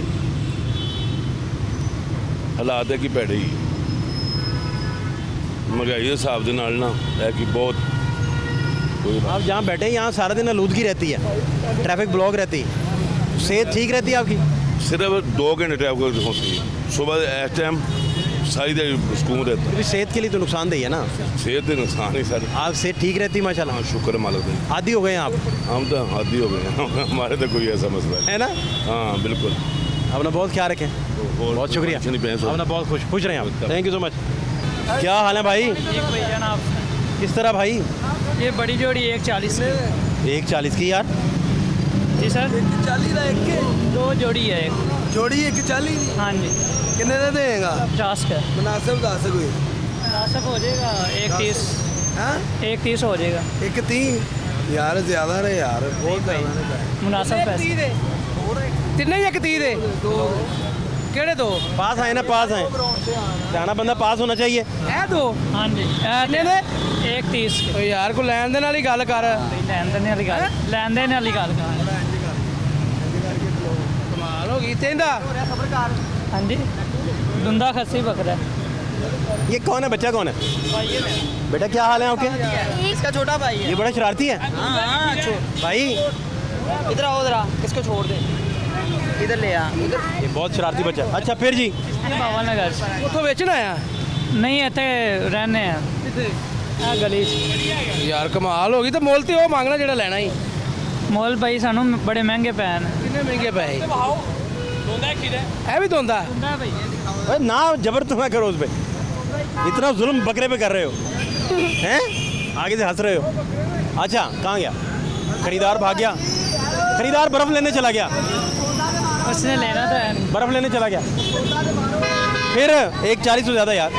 हालात है कि भैड़े ही महंगाई के हिसाब के नाल ना है कि बहुत। आप जहाँ बैठे हैं यहाँ सारा दिन आलूदगी रहती है, ट्रैफिक ब्लॉक रहती है, सेहत ठीक रहती है आपकी? सिर्फ 2 घंटे ट्रैफिक होती है, सुबह इस टाइम सारी देर सुकून रहता है। फिर सेहत के लिए तो नुकसानदेही है ना? सेहत के नुकसान ही सर। आप सेहत ठीक रहती है माशाल्लाह? हाँ शुक्र है मालिक का। आदी हो गए हैं आप? हम तो आदी हो गए हैं, हमारे तो कोई ऐसा मसला है ना? हाँ बिल्कुल। अपना बहुत ख्याल रखें, बहुत शुक्रिया, अपना बहुत खुश रहें आप। Thank you so much. क्या हाल है भाई? किस तरह भाई? ये बड़ी जोड़ी 140 की। 140 की यार। जी सर। 140 ਦਾ ਇੱਕ 2 जोड़ी है एक। ਜੋੜੀ 140 ਦੀ हाँ जी। ਕਿੰਨੇ ਦਾ ਦੇਗਾ 50 का ਮੁਨਾਸਿਬ ਦੱਸ ਕੋਈ मुनासिब हो जाएगा 130। ਹਾਂ 130 हो जाएगा 130 ਯਾਰ ਜ਼ਿਆਦਾ ਨੇ ਯਾਰ ਬਹੁਤ ਜ਼ਿਆਦਾ ਨੇ मुनासिब पैसे। ਤਿੰਨੇ ਹੀ 130 ਦੇ ਕਿਹੜੇ ਦੋ पास आए ना, पास आए, जाना बंदा पास होना चाहिए। ਇਹ ਦੋ हाँ जी। ਕਿੰਨੇ ਦੇ 130 के। ਓ ਯਾਰ ਕੋ ਲੈਣ ਦੇ ਨਾਲ ਹੀ ਗੱਲ ਕਰ ਲੈਣ ਦੇਣ ਵਾਲੀ ਗੱਲ, ਲੈਣ ਦੇਣ ਵਾਲੀ ਗੱਲ ਕਰਾਂ। ਕਮਾਲ ਹੋ ਗਈ ਤੈਂਦਾ हाँ जी। दुंदा खस्सी बकरा है। ये कौन है, बच्चा कौन है? बेटा क्या हाल है आपके? इसका छोटा भाई ये बड़ा शरारती है हाँ। भाई। इधर आओ, इधर आ, इसको छोड़ दे, इधर ले आ। ये बहुत शरारती बच्चा। अच्छा फिर जी, बाबा नगर से। ਉੱਥੋਂ ਵੇਚਣਾ ਆ नहीं ਇੱਥੇ रहने हैं ਆ ਗਲੀ 'ਚ। ਯਾਰ ਕਮਾਲ ਹੋ ਗਈ ਤੇ ਮੁੱਲ ਤੇ ਉਹ ਮੰਗਣਾ ਜਿਹੜਾ ਲੈਣਾ ਹੀ ਮੁੱਲ ਭਾਈ ਸਾਨੂੰ ਬੜੇ ਮਹਿੰਗੇ ਪਏ ਨੇ। ਕਿੰਨੇ ਮਹਿੰਗੇ ਪਏ ਇਹ ਵੀ ਦੋਂਦਾ अरे ना जबर तुम्हें करो उस पर, इतना जुल्म बकरे पे कर रहे हो हैं, आगे से हंस रहे हो। अच्छा कहाँ गया खरीदार? भाग गया खरीदार, बर्फ़ लेने चला गया, उसने लेना तो है नहीं। बर्फ़ लेने चला गया। फिर 140 से ज़्यादा यार,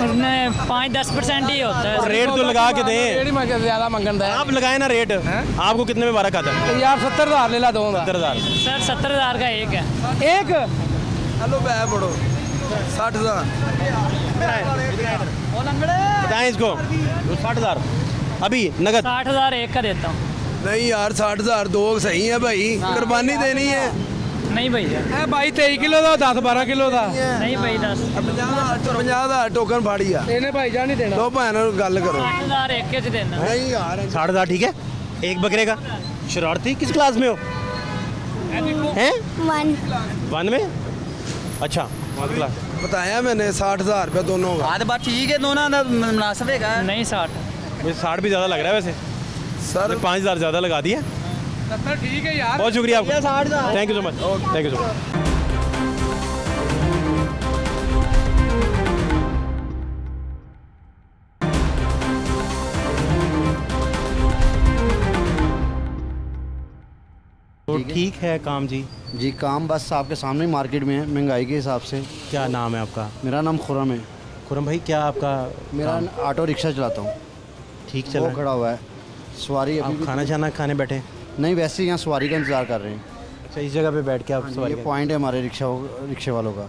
उसने 5-10% ही होता है। रेट तो लगा के दें। ਜਿਹੜੀ ਮੈਂ ਜ਼ਿਆਦਾ ਮੰਗਣ ਦਾ आप लगाए ना रेट, आपको कितने में बारह खाता है? ਯਾਰ 70000 ਲੈ ਲਾ ਦੋਂਦਾ 70,000। सर 70,000 का एक है। ਇੱਕ ਹਲੋ ਬੈ ਪੜੋ 60000 बताएं इसको 60,000 अभी नगद। 60,000 एक का देता हूँ। ਨਹੀਂ ਯਾਰ 60000 ਦੋ ਸਹੀ ਹੈ ਭਾਈ ਕੁਰਬਾਨੀ ਦੇਣੀ ਹੈ नहीं भैया, ਇਹ ਬਾਈ 23 ਕਿਲੋ ਦਾ 10-12 ਕਿਲੋ ਦਾ नहीं भाई 10। 50 ਦਾ ਟੋਕਨ ਫਾੜੀ ਆ ਇਹਨੇ ਭਾਈ ਜਾਨ ਨਹੀਂ ਦੇਣਾ ਲੋ ਭੈਣ ਨਾਲ ਗੱਲ ਕਰੋ 60,000 एक के च देना। ਨਹੀਂ ਯਾਰ 60,000 ठीक है एक बकरे का। शरारती किस क्लास में हो हैं? 1 में। अच्छा 1 क्लास। बताया मैंने 60000 रुपये दोनों का बात ठीक है, दोनों का मुनासिब है। नहीं 60। मुझे 60 भी ज़्यादा लग रहा है वैसे, सर 5,000 ज़्यादा लगा दिया। 70 ठीक है यार बहुत शुक्रिया आपका, thank you so much, thank you so much. तो ठीक है काम जी। जी काम बस आपके सामने मार्केट में है महंगाई के हिसाब से। क्या नाम है आपका? मेरा नाम खुरम है। खुरम भाई क्या आपका? मेरा ऑटो रिक्शा चलाता हूँ। ठीक चल वो रहा है? खड़ा हुआ है सवारी अभी आप भी- खाना छाना खाने बैठे? नहीं वैसे ही यहाँ सवारी का इंतज़ार कर रहे हैं। अच्छा इस जगह पे बैठ के आप सवारी ये कर- पॉइंट है हमारे रिक्शे वालों का।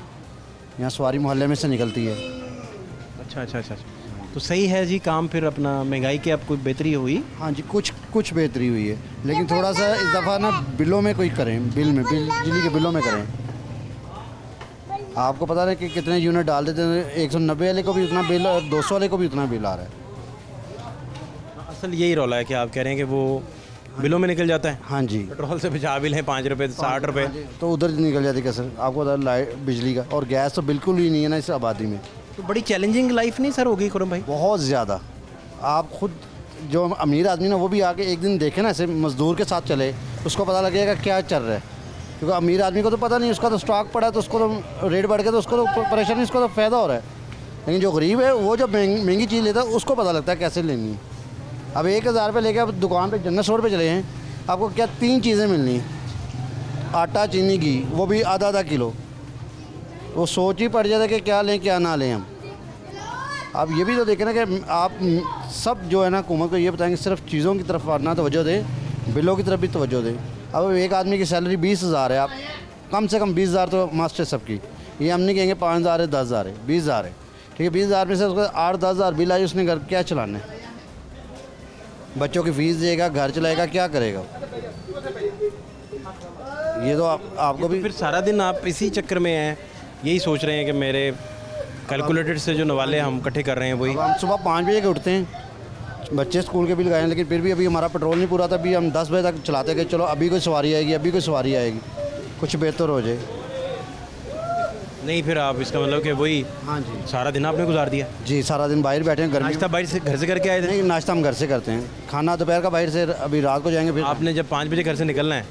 यहाँ सवारी मोहल्ले में से निकलती है। अच्छा अच्छा अच्छा अच्छा। तो सही है जी काम। फिर अपना महंगाई की आपको बेहतरी हुई? हाँ जी कुछ बेहतरी हुई है लेकिन थोड़ा सा इस दफ़ा ना बिलों में कोई करें, बिजली के बिलों में करें। आपको पता है कि कितने यूनिट डाल देते हैं, 190 वाले को भी उतना बिल और 200 वाले को भी उतना बिल आ रहा है। असल यही रौला है कि आप कह रहे हैं कि वो बिलों में निकल जाता है। हाँ जी पेट्रोल से बचा बिल है 5 रुपये 60 रुपये। तो उधर निकल जाती कैसे आपको पता है, लाइट बिजली का और गैस तो बिल्कुल ही नहीं है ना इस आबादी में। तो बड़ी चैलेंजिंग लाइफ नहीं सर होगी खुरम भाई? बहुत ज़्यादा। आप खुद जो अमीर आदमी ना वो भी आके एक दिन देखे ना ऐसे मज़दूर के साथ चले, उसको पता लगेगा क्या चल रहा है। क्योंकि अमीर आदमी को तो पता नहीं, उसका तो स्टॉक पड़ा है तो उसको तो रेट बढ़ गया तो उसको तो परेशानी, उसको तो फ़ायदा हो रहा है। लेकिन जो गरीब है वो जब महंगी चीज़ लेता है उसको पता लगता है कैसे लेनी है। अब 1,000 रुपये लेके आप दुकान पे जन्नत स्टोर पे चले हैं, आपको क्या 3 चीज़ें मिलनी, आटा चीनी घी, वो भी आधा किलो। वो सोच ही पड़ जाता है कि क्या लें क्या ना लें हम। अब ये भी तो देखें ना कि आप सब जो है ना हुकूमत को ये बताएंगे सिर्फ चीज़ों की तरफ ना तवज्जो दें, बिलों की तरफ भी तवज्जो दें। अब एक आदमी की सैलरी 20,000 है, आप कम से कम 20,000 तो मस्ट है सबकी। ये हम नहीं कहेंगे 5,000 है 10,000 है, 20,000 है, ठीक है। 20,000 में से उसको 8-10,000 बिल आई, उसने घर क्या चलाना है, बच्चों की फ़ीस देगा, घर चलाएगा, क्या करेगा? ये तो आपको भी फिर सारा दिन आप इसी चक्कर में हैं, यही सोच रहे हैं कि मेरे कैलकुलेटेड से जो नवाले हम इकट्ठे कर रहे हैं वही। हम सुबह 5 बजे के उठते हैं, बच्चे स्कूल के बिल लगाए, लेकिन फिर भी अभी हमारा पेट्रोल नहीं पूरा था। अभी हम 10 बजे तक चलाते गए, चलो अभी कोई सवारी आएगी, अभी कोई सवारी आएगी, कुछ बेहतर हो जाए। नहीं फिर आप इसका मतलब कि वही हाँ जी सारा दिन आपने गुजार दिया? जी सारा दिन बाहर बैठे हैं, गर्मी। नाश्ता बाहर से घर से करके आए थे? नहीं नाश्ता हम घर से करते हैं, खाना दोपहर का बाहर से, अभी रात को जाएंगे। फिर आपने जब 5 बजे घर से निकलना है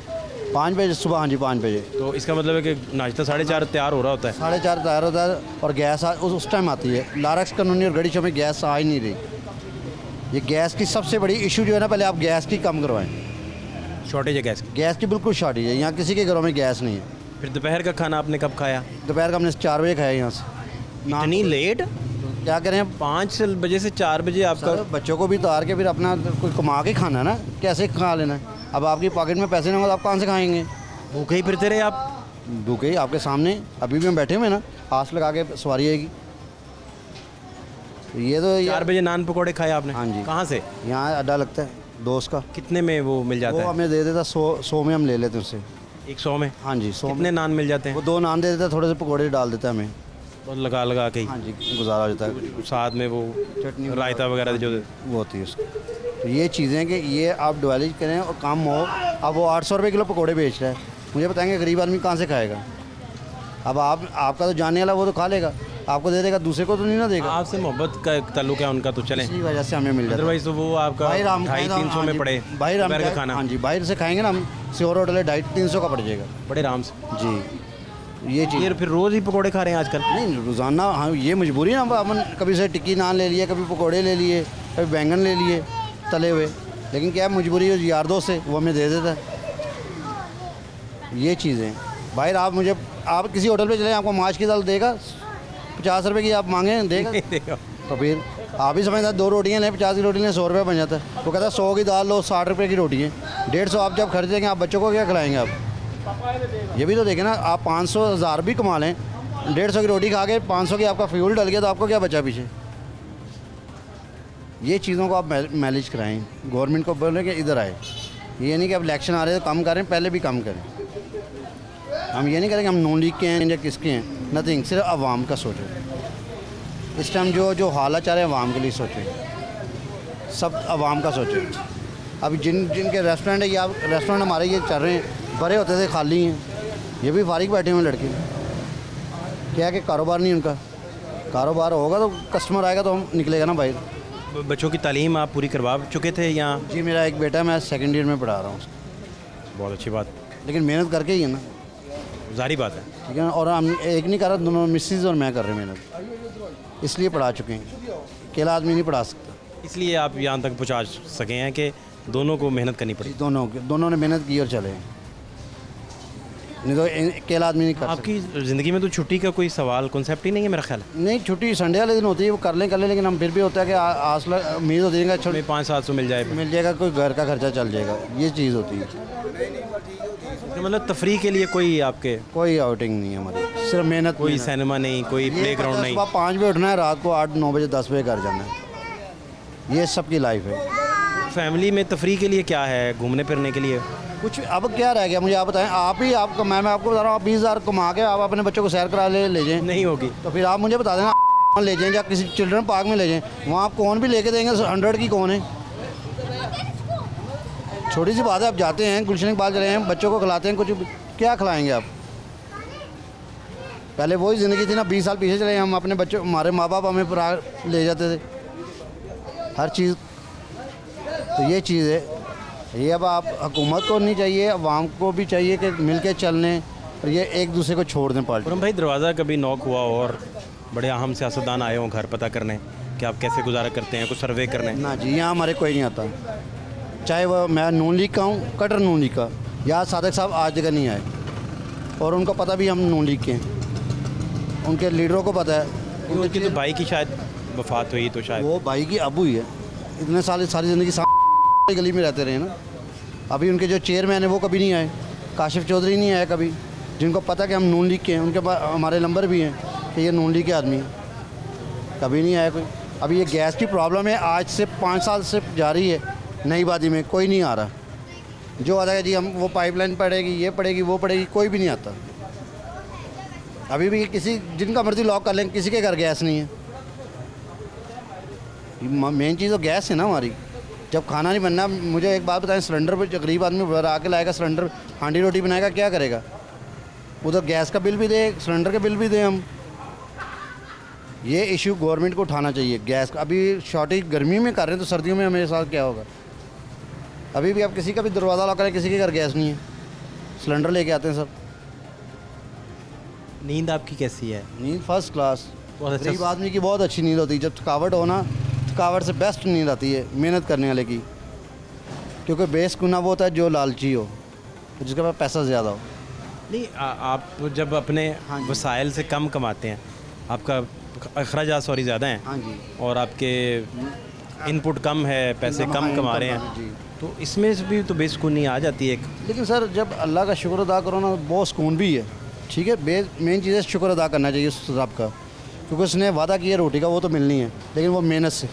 5 बजे सुबह, हाँ जी 5 बजे, तो इसका मतलब है कि नाश्ता 4:30 तैयार हो रहा होता है? 4:30 तैयार होता है और गैस उस टाइम आती है। लारक्स कानूनी और गड़ी शो में गैस आ ही नहीं रही, ये गैस की सबसे बड़ी इशू जो है ना, पहले आप गैस की कम करवाएं। शॉर्टेज है गैस की? गैस की बिल्कुल शॉर्टेज है, यहाँ किसी के घरों में गैस नहीं है। फिर दोपहर का खाना आपने कब खाया? दोपहर का हमने 4 बजे खाया यहाँ से। इतनी लेट? क्या करें, 5 बजे से 4 बजे आपका? सर बच्चों को भी उतार के फिर अपना कोई कमा के खाना है ना, कैसे खा लेना है। अब आपकी पॉकेट में पैसे नहीं होंगे तो आप कहाँ से खाएंगे? भूखे ही फिरते रहे आप? भूखे ही आपके सामने अभी भी हम बैठे हुए हैं ना, आस लगा के सवारी आएगी। ये तो 4 बजे नान पकौड़े खाए आपने? हाँ जी। कहाँ से? यहाँ अड्डा लगता है दोस्त का। कितने में वो मिल जाता वो है? हमें दे देता 100 में हम ले लेते हैं उससे। 100 में? हाँ जी 100 कितने नान मिल जाते हैं? वो 2 नान दे देता है, थोड़े से पकौड़े डाल देता है हमें, बहुत लगा के ही? हाँ जी गुजारा हो जाता है। साथ में वो चटनी रायता वगैरह जो वो होती है उसकी। तो ये चीज़ें कि ये आप डिवेलप करें और काम हो। अब वो 800 रुपये किलो पकौड़े बेच रहा है, मुझे बताएंगे गरीब आदमी कहाँ से खाएगा? अब आपका तो जानने वाला वो तो खा लेगा, आपको दे देगा, दूसरे को तो नहीं ना देगा। आपसे मोहब्बत का ताल्लुक है उनका, तो चलें, इसी वजह से हमें मिल जाता है। अदरवाइज तो वो आपका 250-300 में पड़े बाहर हम दोपहर का खाना। हाँ जी बाहर से खाएंगे ना हम, श्योर होटल है 250-300 का पड़ जाएगा बड़े आराम से जी। ये चीज़ ये फिर रोज़ ही पकौड़े खा रहे हैं आजकल? नहीं रोज़ाना, हाँ ये मजबूरी है ना, अपन कभी से टिक्की नान ले लिए, कभी पकौड़े ले लिए, कभी बैंगन ले लिए तले हुए, लेकिन क्या है मजबूरी है यार दोस्त से, वो हमें दे देता है। ये चीज़ें बाहर आप किसी होटल पे चले, आपको माछ की दाल देगा 50 रुपये की, आप मांगे देगा? तो फिर आप ही समझदार, 2 रोटियाँ लें, 50 की रोटी लें, 100 रुपये बन जाता है। वो कहता है 100 की दाल लो, 60 रुपये की रोटी है, 150 आप जब खर्च देंगे, आप बच्चों को क्या खिलाएंगे? आप ये भी तो देखें ना, आप 500-1000 भी कमा लें, 150 की रोटी खा के 500 की आपका फ्यूल डल गया, तो आपको क्या बचा पीछे? ये चीज़ों को आप मैनेज कराएं, गवर्नमेंट को बोलें कि इधर आए। ये नहीं कि अब इलेक्शन आ रहे हैं तो कम करें, पहले भी कम करें। हम ये नहीं करेंगे हम नून लीग के हैं या किसके हैं, नथिंग, सिर्फ आवाम का सोचें। इस टाइम जो हालात चाह रहे हैं आवाम के लिए सोचें, सब आवाम का सोचें। अभी जिनके रेस्टोरेंट है, या रेस्टोरेंट हमारे ये चल रहे हैं, भरे होते थे खाली हैं, ये भी फारिग बैठे हुए लड़के। क्या है कि कारोबार नहीं उनका, कारोबार होगा तो कस्टमर आएगा तो हम निकलेगा ना बाहर। बच्चों की तालीम आप पूरी करवा चुके थे यहाँ? जी मेरा एक बेटा है, मैं 2nd ईयर में पढ़ा रहा हूँ उसको। बहुत अच्छी बात, लेकिन मेहनत करके ही है ना, जारी बात है, ठीक है ना। और हम एक नहीं कर रहा, दोनों मिसेज और मैं कर रहे हैं मेहनत, इसलिए पढ़ा चुके हैं। अकेला आदमी नहीं पढ़ा सकता, इसलिए आप यहाँ तक पहुँचा सके हैं कि दोनों को मेहनत करनी पड़ी। दोनों ने मेहनत की और चले हैं, नहीं तो अकेला आदमी नहीं कर सकता। आपकी ज़िंदगी में तो छुट्टी का कोई सवाल कॉन्सेप्ट ही नहीं है मेरा ख्याल है। नहीं छुट्टी संडे वाले दिन होती है, वो कर लें, लेकिन हम फिर भी होता है कि उम्मीद होती है कि 500-700 मिल जाएगा, कोई घर का खर्चा चल जाएगा, ये चीज़ होती है। तो मतलब तफरी के लिए कोई आपके कोई आउटिंग नहीं है हमारी, सिर्फ मेहनत। कोई सिनेमा नहीं, कोई प्ले ग्राउंड नहीं? सुबह 5 बजे उठना है, रात को 8-9 बजे 10 बजे घर जाना है, ये सबकी लाइफ है। फैमिली में तफरी के लिए क्या है, घूमने फिरने के लिए कुछ अब क्या रह गया मुझे आप बताएं? मैं आपको बता रहा हूँ, आप 20,000 कमा के आप अपने बच्चों को सैर करा ले जाएं, नहीं होगी तो फिर आप मुझे बता देना ले जाएं या किसी चिल्ड्रन पार्क में ले जाएं, वहाँ आप कौन भी लेके देंगे 100 की कौन है? छोटी सी बात है, आप जाते हैं गुलशन के पास चले हैं, बच्चों को खिलाते हैं, कुछ क्या खिलाएंगे आप? पहले वही ज़िंदगी थी ना, 20 साल पीछे चले, हम अपने बच्चों, हमारे माँ बाप हमें ले जाते थे हर चीज़। तो ये चीज़ है, ये अब आप हुकूमत को नहीं चाहिए, अवाम को भी चाहिए कि मिल के चलने और ये एक दूसरे को छोड़ दें पार्टी। भाई दरवाज़ा कभी नॉक हुआ और बड़े अहम सियासतदान आए हों घर पता करने कि आप कैसे गुजारा करते हैं, कुछ सर्वे करने? ना जी, यहाँ हमारे कोई नहीं आता, चाहे वह मैं नून लीग का हूँ, कट्टर नून लीग का, यहाँ सादिक साहब आज तक नहीं आए, और उनको पता भी हम नून लीग के हैं, उनके लीडरों को पता है। उनकी तो भाई की शायद वफात हुई, तो शायद वो भाई की अब हुई है, इतने साल सारी ज़िंदगी गली में रहते रहे ना। अभी उनके जो चेयरमैन है वो कभी नहीं आए, काशिफ चौधरी नहीं आए कभी, जिनको पता कि हम नून लीग के हैं, उनके पास हमारे नंबर भी हैं कि ये नून लीग के आदमी हैं, कभी नहीं आया कोई। अभी ये गैस की प्रॉब्लम है, आज से 5 साल से जारी है, नई बादी में कोई नहीं आ रहा, जो आता है जी हम वो पाइपलाइन पड़ेगी, ये पड़ेगी, वो पड़ेगी, कोई भी नहीं आता। अभी भी किसी जिनका मर्जी लॉक कर लें, किसी के घर गैस नहीं है। मेन चीज़ तो गैस है ना हमारी, जब खाना नहीं बनना। मुझे एक बात बताएं, सिलेंडर पर गरीब आदमी भरा के लाएगा सिलेंडर, हांडी रोटी बनाएगा, क्या करेगा? उधर गैस का बिल भी दे, सिलेंडर का बिल भी दे हम। ये इशू गवर्नमेंट को उठाना चाहिए गैस का। अभी शॉर्टेज गर्मी में कर रहे हैं तो सर्दियों में हमारे साथ क्या होगा? अभी भी आप किसी का भी दरवाज़ा लॉक करें, किसी के घर गैस नहीं है, सिलेंडर लेके आते हैं सब। नींद आपकी कैसी है? नींद फर्स्ट क्लास, बहुत अच्छा। गरीब आदमी की बहुत अच्छी नींद होती है। जब थकावट हो ना, थकावट से बेस्ट नींद आती है मेहनत करने वाले की, क्योंकि बेसुना वो होता है जो लालची हो, जिसके पास पैसा ज़्यादा हो। नहीं आप जब अपने वसाइल से कम कमाते हैं, आपका अखराजात सॉरी ज़्यादा हैं, हाँ जी, और आपके इनपुट कम है, पैसे कम कमा रहे हैं, जी, तो इसमें से भी तो बेसुकूनी आ जाती है एक। लेकिन सर जब अल्लाह का शुक्र अदा करो ना, बहुत सुकून भी है, ठीक है। मेन चीज़ है शुक्र अदा करना चाहिए उस रब का, क्योंकि उसने वादा किया रोटी का, वो तो मिलनी है, लेकिन वो मेहनत से।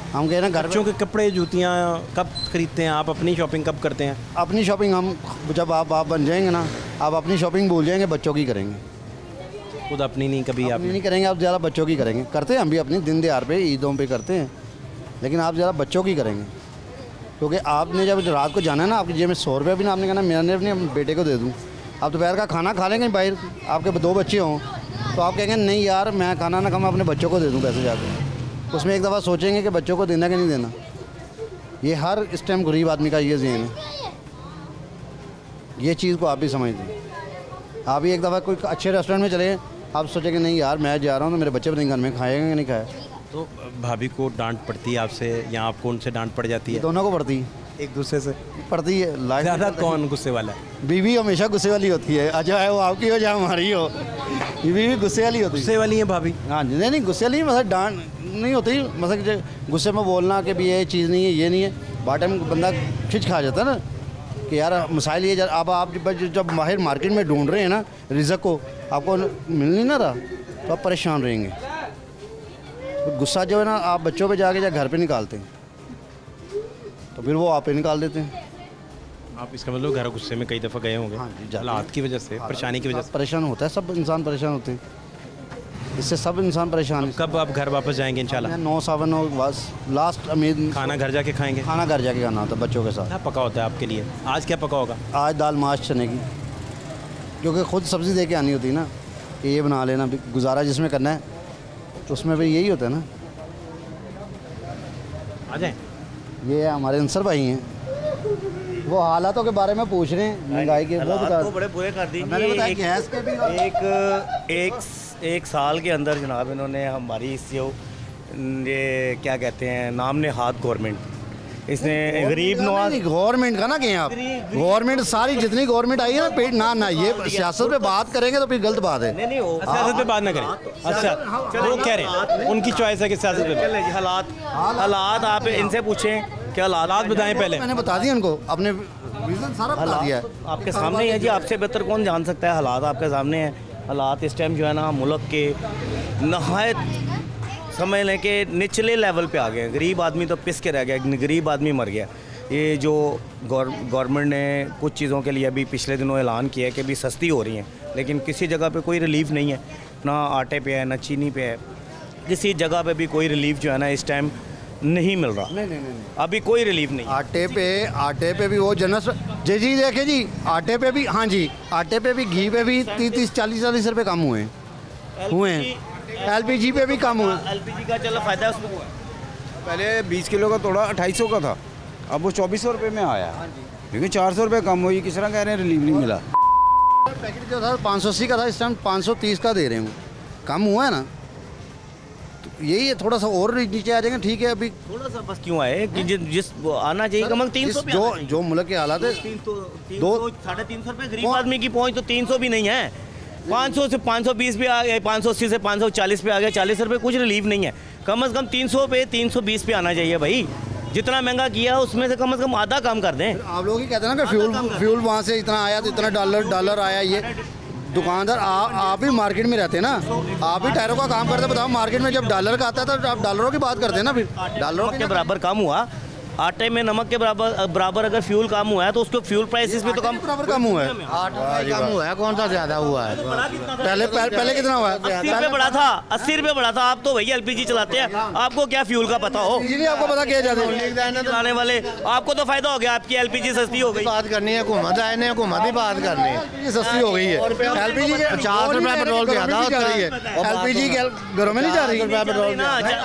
हम कह रहे हैं घर बच्चों के कपड़े जूतियाँ कब खरीदते हैं आप? अपनी शॉपिंग कब करते हैं? अपनी शॉपिंग हम जब आप बन जाएंगे ना, आप अपनी शॉपिंग भूल जाएंगे, बच्चों की करेंगे। खुद अपनी नहीं कभी आप नहीं करेंगे, आप ज़्यादा बच्चों की करेंगे। करते हैं हम भी अपनी दिन दहाड़ पे, ईदों पे करते हैं, लेकिन आप ज़्यादा बच्चों की करेंगे, क्योंकि आपने जब रात को जाना है ना, आपकी जेब में 100 रुपये भी ना आपने कहना मैंने अपने बेटे को दे दूँ। आप दोपहर का खाना खा लेंगे बाहर, आपके 2 बच्चे हों, तो आप कहेंगे नहीं यार मैं खाना ना खाऊं, अपने बच्चों को दे दूँ पैसे जाकर। उसमें एक दफ़ा सोचेंगे कि बच्चों को देना कि नहीं देना। ये हर इस टाइम गरीब आदमी का ये ज़हन है, ये चीज़ को आप भी समझ दें। आप भी एक दफ़ा कोई अच्छे रेस्टोरेंट में चले, आप सोचेंगे नहीं यार मैं जा रहा हूँ तो मेरे बच्चे नहीं घर में खाएंगे नहीं खाए। तो भाभी को डांट पड़ती है आपसे या आपको उनसे डांट पड़ जाती है? दोनों को पड़ती है, एक दूसरे से पड़ती है। ज़्यादा कौन गुस्से वाला है? बीवी हमेशा गुस्से वाली होती है, चाहे वो आपकी हो चाहे हमारी हो, बीवी गुस्से वाली होती है। गुस्से वाली है भाभी? हाँ जी, नहीं गुस्से वाली, मतलब डांट नहीं होती, मतलब गुस्से में बोलना कि भी ये चीज़ नहीं है, ये नहीं है, बाद टाइम बंदा खिंच खा जाता है ना कि यार मसाइल ये। अब आप जब बाहर मार्केट में ढूंढ रहे हैं ना रिज़्क को, आपको मिल नहीं ना रहा, तो आप परेशान रहेंगे। तो गुस्सा जो है ना आप बच्चों पे जाके या घर पे निकालते हैं, तो फिर वो आप पे निकाल देते हैं। आप इसका मतलब घर गुस्से में कई दफ़ा गए होंगे? हाँ जी, हालात की वजह से, परेशानी की वजह से परेशान होता है, सब इंसान परेशान होते हैं, इससे सब इंसान परेशान है। कब आप घर वापस जाएंगे इंशाल्लाह? 9-9 बस लास्ट उम्मीद। खाना घर जाके खाएंगे? खाना घर जाके खाना होता है बच्चों के साथ। क्या पका होता है आपके लिए? आज क्या पका होगा? आज दाल माश चने की, क्योंकि खुद सब्ज़ी दे के आनी होती है ना कि ये बना लेना, गुजारा जिसमें करना है तो उसमें भी यही होता है ना। आ जाए। ये हमारे अंसर भाई हैं, वो हालातों के बारे में पूछ रहे हैं, महंगाई के। वो बता तो बड़े बुरे कर दीजिए। मैंने बताया गैस के भी एक साल के अंदर जनाब इन्होंने हमारी इस जो ये क्या कहते हैं नाम ने हाथ गवर्नमेंट, इसने गरीब नवाज गवर्नमेंट का ना कहें आप, गवर्नमेंट सारी जितनी गवर्नमेंट आई है ना पेट ना ये सियासत पे बात करेंगे तो फिर गलत बात है। नहीं वो सियासत पे बात ना करें। अच्छा वो कह रहे हैं उनकी चॉइस है कि सियासत पे हालात आप इनसे पूछें कि हालात बताएं पहले। मैंने बता दिया उनको, अपने रीज़न सारा बता दिया है। आपके सामने ही है जी, आपसे बेहतर कौन जान सकता है। हालात आपके सामने हैं। हालात इस टाइम जो है ना मुल्क के नहायत समझ लें कि निचले लेवल पे आ गए। गरीब आदमी तो पिस के रह गया, गरीब आदमी मर गया। ये जो गवर्नमेंट ने कुछ चीज़ों के लिए अभी पिछले दिनों ऐलान किया है कि भी सस्ती हो रही हैं, लेकिन किसी जगह पे कोई रिलीफ नहीं है, ना आटे पे है ना चीनी पे है, किसी जगह पे भी कोई रिलीफ जो है ना इस टाइम नहीं मिल रहा। नहीं अभी कोई रिलीफ नहीं। आटे पे भी वो जनस जी देखे जी, आटे पे भी, हाँ जी आटे पे भी, घी पे भी 30-40 रुपये कम हुए हैं। LPG पे भी कम हुआ। LPG का चलो फ़ायदा उसमें हुआ। पहले 20 किलो का तोड़ा 2800 का था, अब वो 2400 रुपये में आया, क्योंकि 400 रुपये कम हुई। किस तरह कह रहे हैं रिलीफ नहीं मिला। पैकेट जो था 580 का था, इस टाइम 530 का दे रहे हूँ, कम हुआ है ना। तो यही है, थोड़ा सा और नीचे आ जाएंगे ठीक है। अभी थोड़ा सा बस क्यों आए कि जिस आना चाहिए कम 300 जो मुल्क के हालात है 300-350 रुपये गरीब आदमी की पहुँच, तो 300 भी नहीं है। 500 से 520 पे आ गए, 580 से 540 पे आ गए, 40 रुपये कुछ रिलीफ नहीं है। कम से कम 300 पे 320 पे आना चाहिए भाई। जितना महंगा किया उसमें से कम आधा काम कर दें। आप लोग ही कहते हैं ना कि फ्यूल वहाँ से इतना आया तो इतना डॉलर आया। ये दुकानदार आप भी मार्केट में रहते हैं ना, आप भी टायरों का काम करते हैं। बताओ मार्केट में जब डॉलर का आता है तो आप डॉलरों की बात करते हैं ना, फिर डॉलरों के बराबर कम हुआ। आटे में नमक के बराबर अगर फ्यूल कम हुआ है तो उसको फ्यूल प्राइसेस भी तो कम हुआ है। कम हुआ है, कौन सा ज़्यादा हुआ है? पहले कितना हुआ है? 80 रुपये बढ़ा था, 80 रुपये बढ़ा था। आप तो भैया LPG चलाते हैं, आपको क्या फ्यूल का पता हो? आपको पता क्या जाते चलाने वाले आपको तो फायदा हो गया, आपकी LPG सस्ती हो गई। बात करनी है हुकूमत आए ने, हुकूमत ही बात करनी है। सस्ती हो गई है। LPG 50 रुपये पेट्रोल ज़्यादा जा रही है, LPG घरों में नहीं जा रही।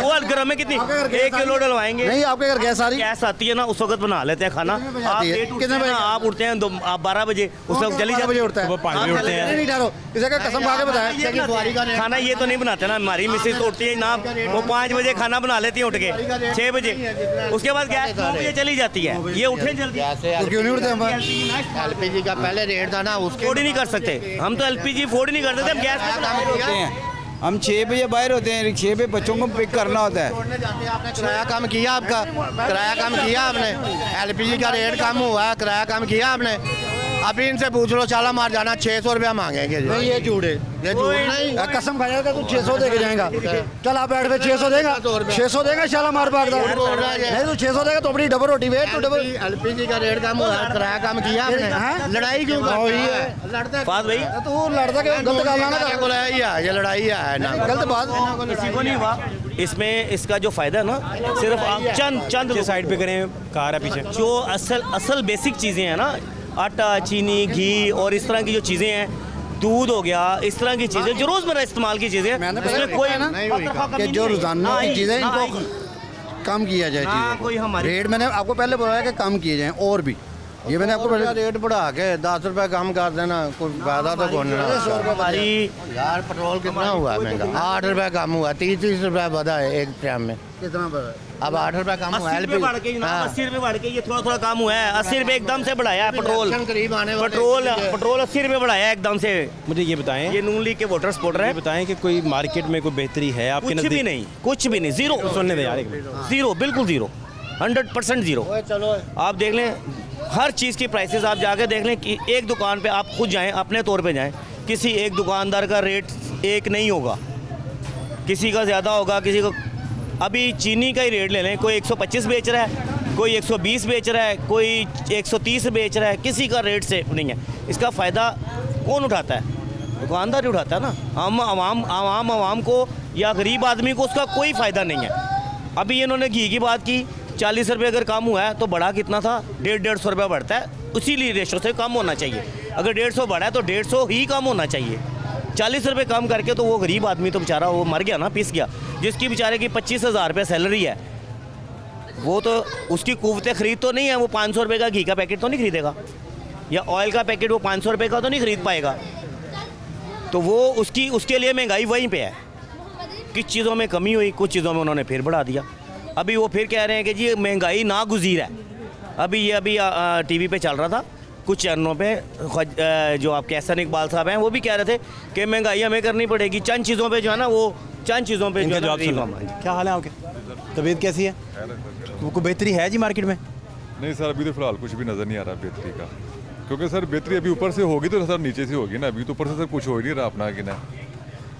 वो घरों में कितनी 1 किलो डलवाएंगे? नहीं, आपके घर गैस आ रही है। गैस आती है ना उस वक्त बना लेते हैं खाना। आप लेट उठते हैं ना, आप उठते हैं आप 12 बजे, उस वक्त जल्दी बजे उठता है, सुबह 5 बजे उठते हैं। नहीं ठहरो, इसे क्या कसम खा के बताया खाना ये तो नहीं बनाते ना, हमारी मिसेज तो उठती है ना, वो 5 बजे खाना बना लेती है उठ के 6 बजे, उसके बाद गैस 9 बजे चली जाती है, ये उठे जल्दी। क्यों नहीं उठते हम? एलपीजी का पहले रेट था ना, उसको अफोर्ड ही नहीं कर सकते हम, तो एलपीजी अफोर्ड ही नहीं कर सकते, हम गैस पे बना के होते हैं। हम 6 बजे बाहर होते हैं, 6 बजे बच्चों को पिक करना होता है। किराया कम किया आपका, किराया कम किया आपने, एलपीजी का रेट कम हुआ है, किराया कम किया आपने। अभी इनसे पूछ लो, चाला मार जाना 600 रुपया मांगेंगे। नहीं ये झूठ है, ये झूठ नहीं, कसम खाएगा तू 600 दे के जाएगा। चल आप बैठ पे 600 देगा, 600 देगा शाला मार भाग नहीं तू 600 देगा तो अपनी डबल रोटी वेट, तू डबल। एलपीजी का रेट कम हुआ, किराया कम किया आपने, लड़ाई क्यों कर रही है? फाद भाई तू लड़ता क्यों? गलत गाल ना बोला ये लड़ाई है ना, गलत बात किसी को नहीं हुआ। इसमें इसका जो फायदा है ना, सिर्फ आप चंद साइड पे करें, कार है पीछे, जो असल बेसिक चीज़ें हैं ना, आटा, चीनी, घी और इस तरह की जो चीज़ें हैं, दूध हो गया, इस तरह की चीज़ें जो रोज़मर्रा इस्तेमाल की चीज़ें, इसमें कोई कि जो रोजाना की चीज़ें इनको कम किया जाए चीज़ें। रेट मैंने आपको पहले बोला है कि कम किए जाएं, और भी ये मैंने आपको पहले रेट बढ़ा के 10 रुपए कम कर देना, कोई फायदा तो कौन ना। 100 रुपये यार पेट्रोल कितना हुआ महंगा, 8 रुपए कम हुआ, 30 रुपए बढ़ा है एक ट्राम में। कितना बढ़ा? अब 8 रुपए कम हुआ है, 80 रुपए बढ़ के, 80 रुपए बढ़ के ये थोड़ा कम हुआ है। 80 रुपए एकदम से बढ़ाया है पेट्रोल, पेट्रोल 80 रुपए बढ़ाया है एकदम से। मुझे ये बताएं, ये नून लीग के वोटर सपोर्टर है, बताएं कि कोई मार्केट में कोई बेहतरी है आपके नजदीक? कुछ भी नहीं, जीरो। सुनने दे यार, जीरो, बिल्कुल जीरो, 100% जीरो। आप देख लें, हर चीज़ की प्राइसेस आप जाके देख लें कि एक दुकान पे आप खुद जाएं, अपने तौर पे जाएं, किसी एक दुकानदार का रेट एक नहीं होगा, किसी का ज़्यादा होगा, किसी को। अभी चीनी का ही रेट ले लें, कोई 125 बेच रहा है, कोई 120 बेच रहा है, कोई 130 बेच रहा है, किसी का रेट से नहीं है। इसका फ़ायदा कौन उठाता है? दुकानदार ही उठाता है ना। आवाम को या गरीब आदमी को उसका कोई फ़ायदा नहीं है। अभी इन्होंने घी की बात की, 40 रुपये अगर कम हुआ है तो बढ़ा कितना था? 150 रुपये बढ़ता है, उसी लिए रेशो से कम होना चाहिए। अगर 150 बढ़ा है तो 150 ही कम होना चाहिए। 40 रुपये कम करके तो वो गरीब आदमी तो बेचारा वो मर गया ना, पिस गया। जिसकी बेचारे की 25,000 रुपये सैलरी है, वो तो उसकी कुव्वत खरीद तो नहीं है, वो 500 रुपये का घी का पैकेट तो नहीं खरीदेगा, या ऑयल का पैकेट वो 500 रुपये का तो नहीं खरीद पाएगा। तो वो उसके लिए महंगाई वहीं पे है। किस चीज़ों में कमी हुई, कुछ चीज़ों में उन्होंने फिर बढ़ा दिया। अभी वो फिर कह रहे हैं कि जी महंगाई नागुज़ीर है। अभी टीवी पे चल रहा था कुछ चैनलों पे, जो आपके एहसन इकबाल साहब हैं वो भी कह रहे थे कि महंगाई हमें करनी पड़ेगी, चंद चीज़ों पे जो है ना, वो चंद चीज़ों पे जो है ना। क्या हाल है आपके? तबीयत कैसी है? कोई बेहतरी है जी मार्केट में? नहीं सर, अभी तो फिलहाल कुछ भी नज़र नहीं आ रहा बेहतरी का, क्योंकि सर बेहतरी अभी ऊपर से होगी तो सर नीचे से होगी ना। अभी तो ऊपर से सर कुछ हो ही नहीं रहा अपना कि ना,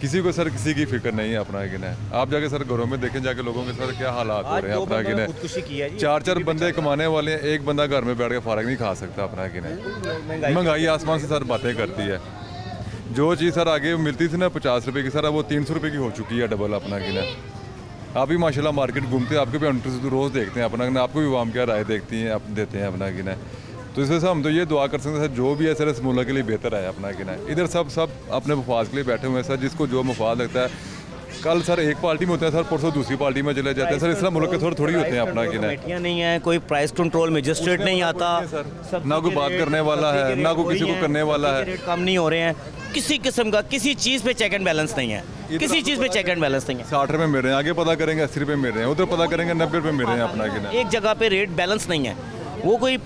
किसी को सर किसी की फिक्र नहीं है अपना कि ना। आप जाके सर घरों में देखें जाके लोगों के सर क्या हालात हो रहे हैं अपना कि ना। 4-4 बंदे कमाने वाले हैं, एक बंदा घर में बैठ के फारग नहीं खा सकता अपना कि ना। महंगाई आसमान से सर बातें करती है। जो चीज़ सर आगे मिलती थी ना 50 रुपये की, सर अब वो 300 रुपये की हो चुकी है डबल अपना कि ना। आप भी माशाल्लाह मार्केट घूमते हैं, आपके भी इंटरेस्ट रोज़ देखते हैं अपना, आपको भी आवाम क्या राय देखती हैं आप देते हैं अपना कि ना। तो इस वजह से हम तो ये दुआ कर सकते हैं सर, जो भी है सर इस मुल्क के लिए बेहतर है अपना कि ना। इधर सब अपने मफाद के लिए बैठे हुए हैं सर, जिसको जो मफाद लगता है। कल सर एक पार्टी में होते हैं सर, परसों दूसरी पार्टी में चले जाते हैं सर। इस तरह मुल्क के थोड़ी होते हैं अपना कि ना। नहीं है, कोई प्राइस कंट्रोल मजिस्ट्रेट नहीं आता, ना कोई बात करने वाला है, ना कोई किसी को करने वाला है। रेट कम नहीं हो रहे हैं, किसी किस्म का किसी चीज़ पे चेक एंड बैलेंस नहीं है, किसी चीज़ पे चेक एंड बैलेंस नहीं है। 60 रुपये मिल रहे हैं, आगे पता करेंगे 80 रुपये मिल रहे हैं, उधर पता करेंगे 90 रुपये मिल रहे हैं अपना कि ना। एक जगह पे रेट बैलेंस नहीं है। वो कोई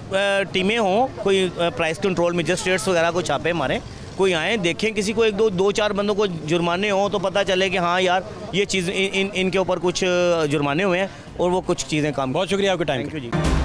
टीमें हों, कोई प्राइस कंट्रोल मजिस्ट्रेट्स वगैरह को छापे मारें, कोई आए देखें, किसी को 1-2-4 बंदों को जुर्माने हों तो पता चले कि हाँ यार ये चीज़ इनके ऊपर कुछ जुर्माने हुए हैं और वो कुछ चीज़ें काम। बहुत शुक्रिया आपके टाइम। Thank you ji.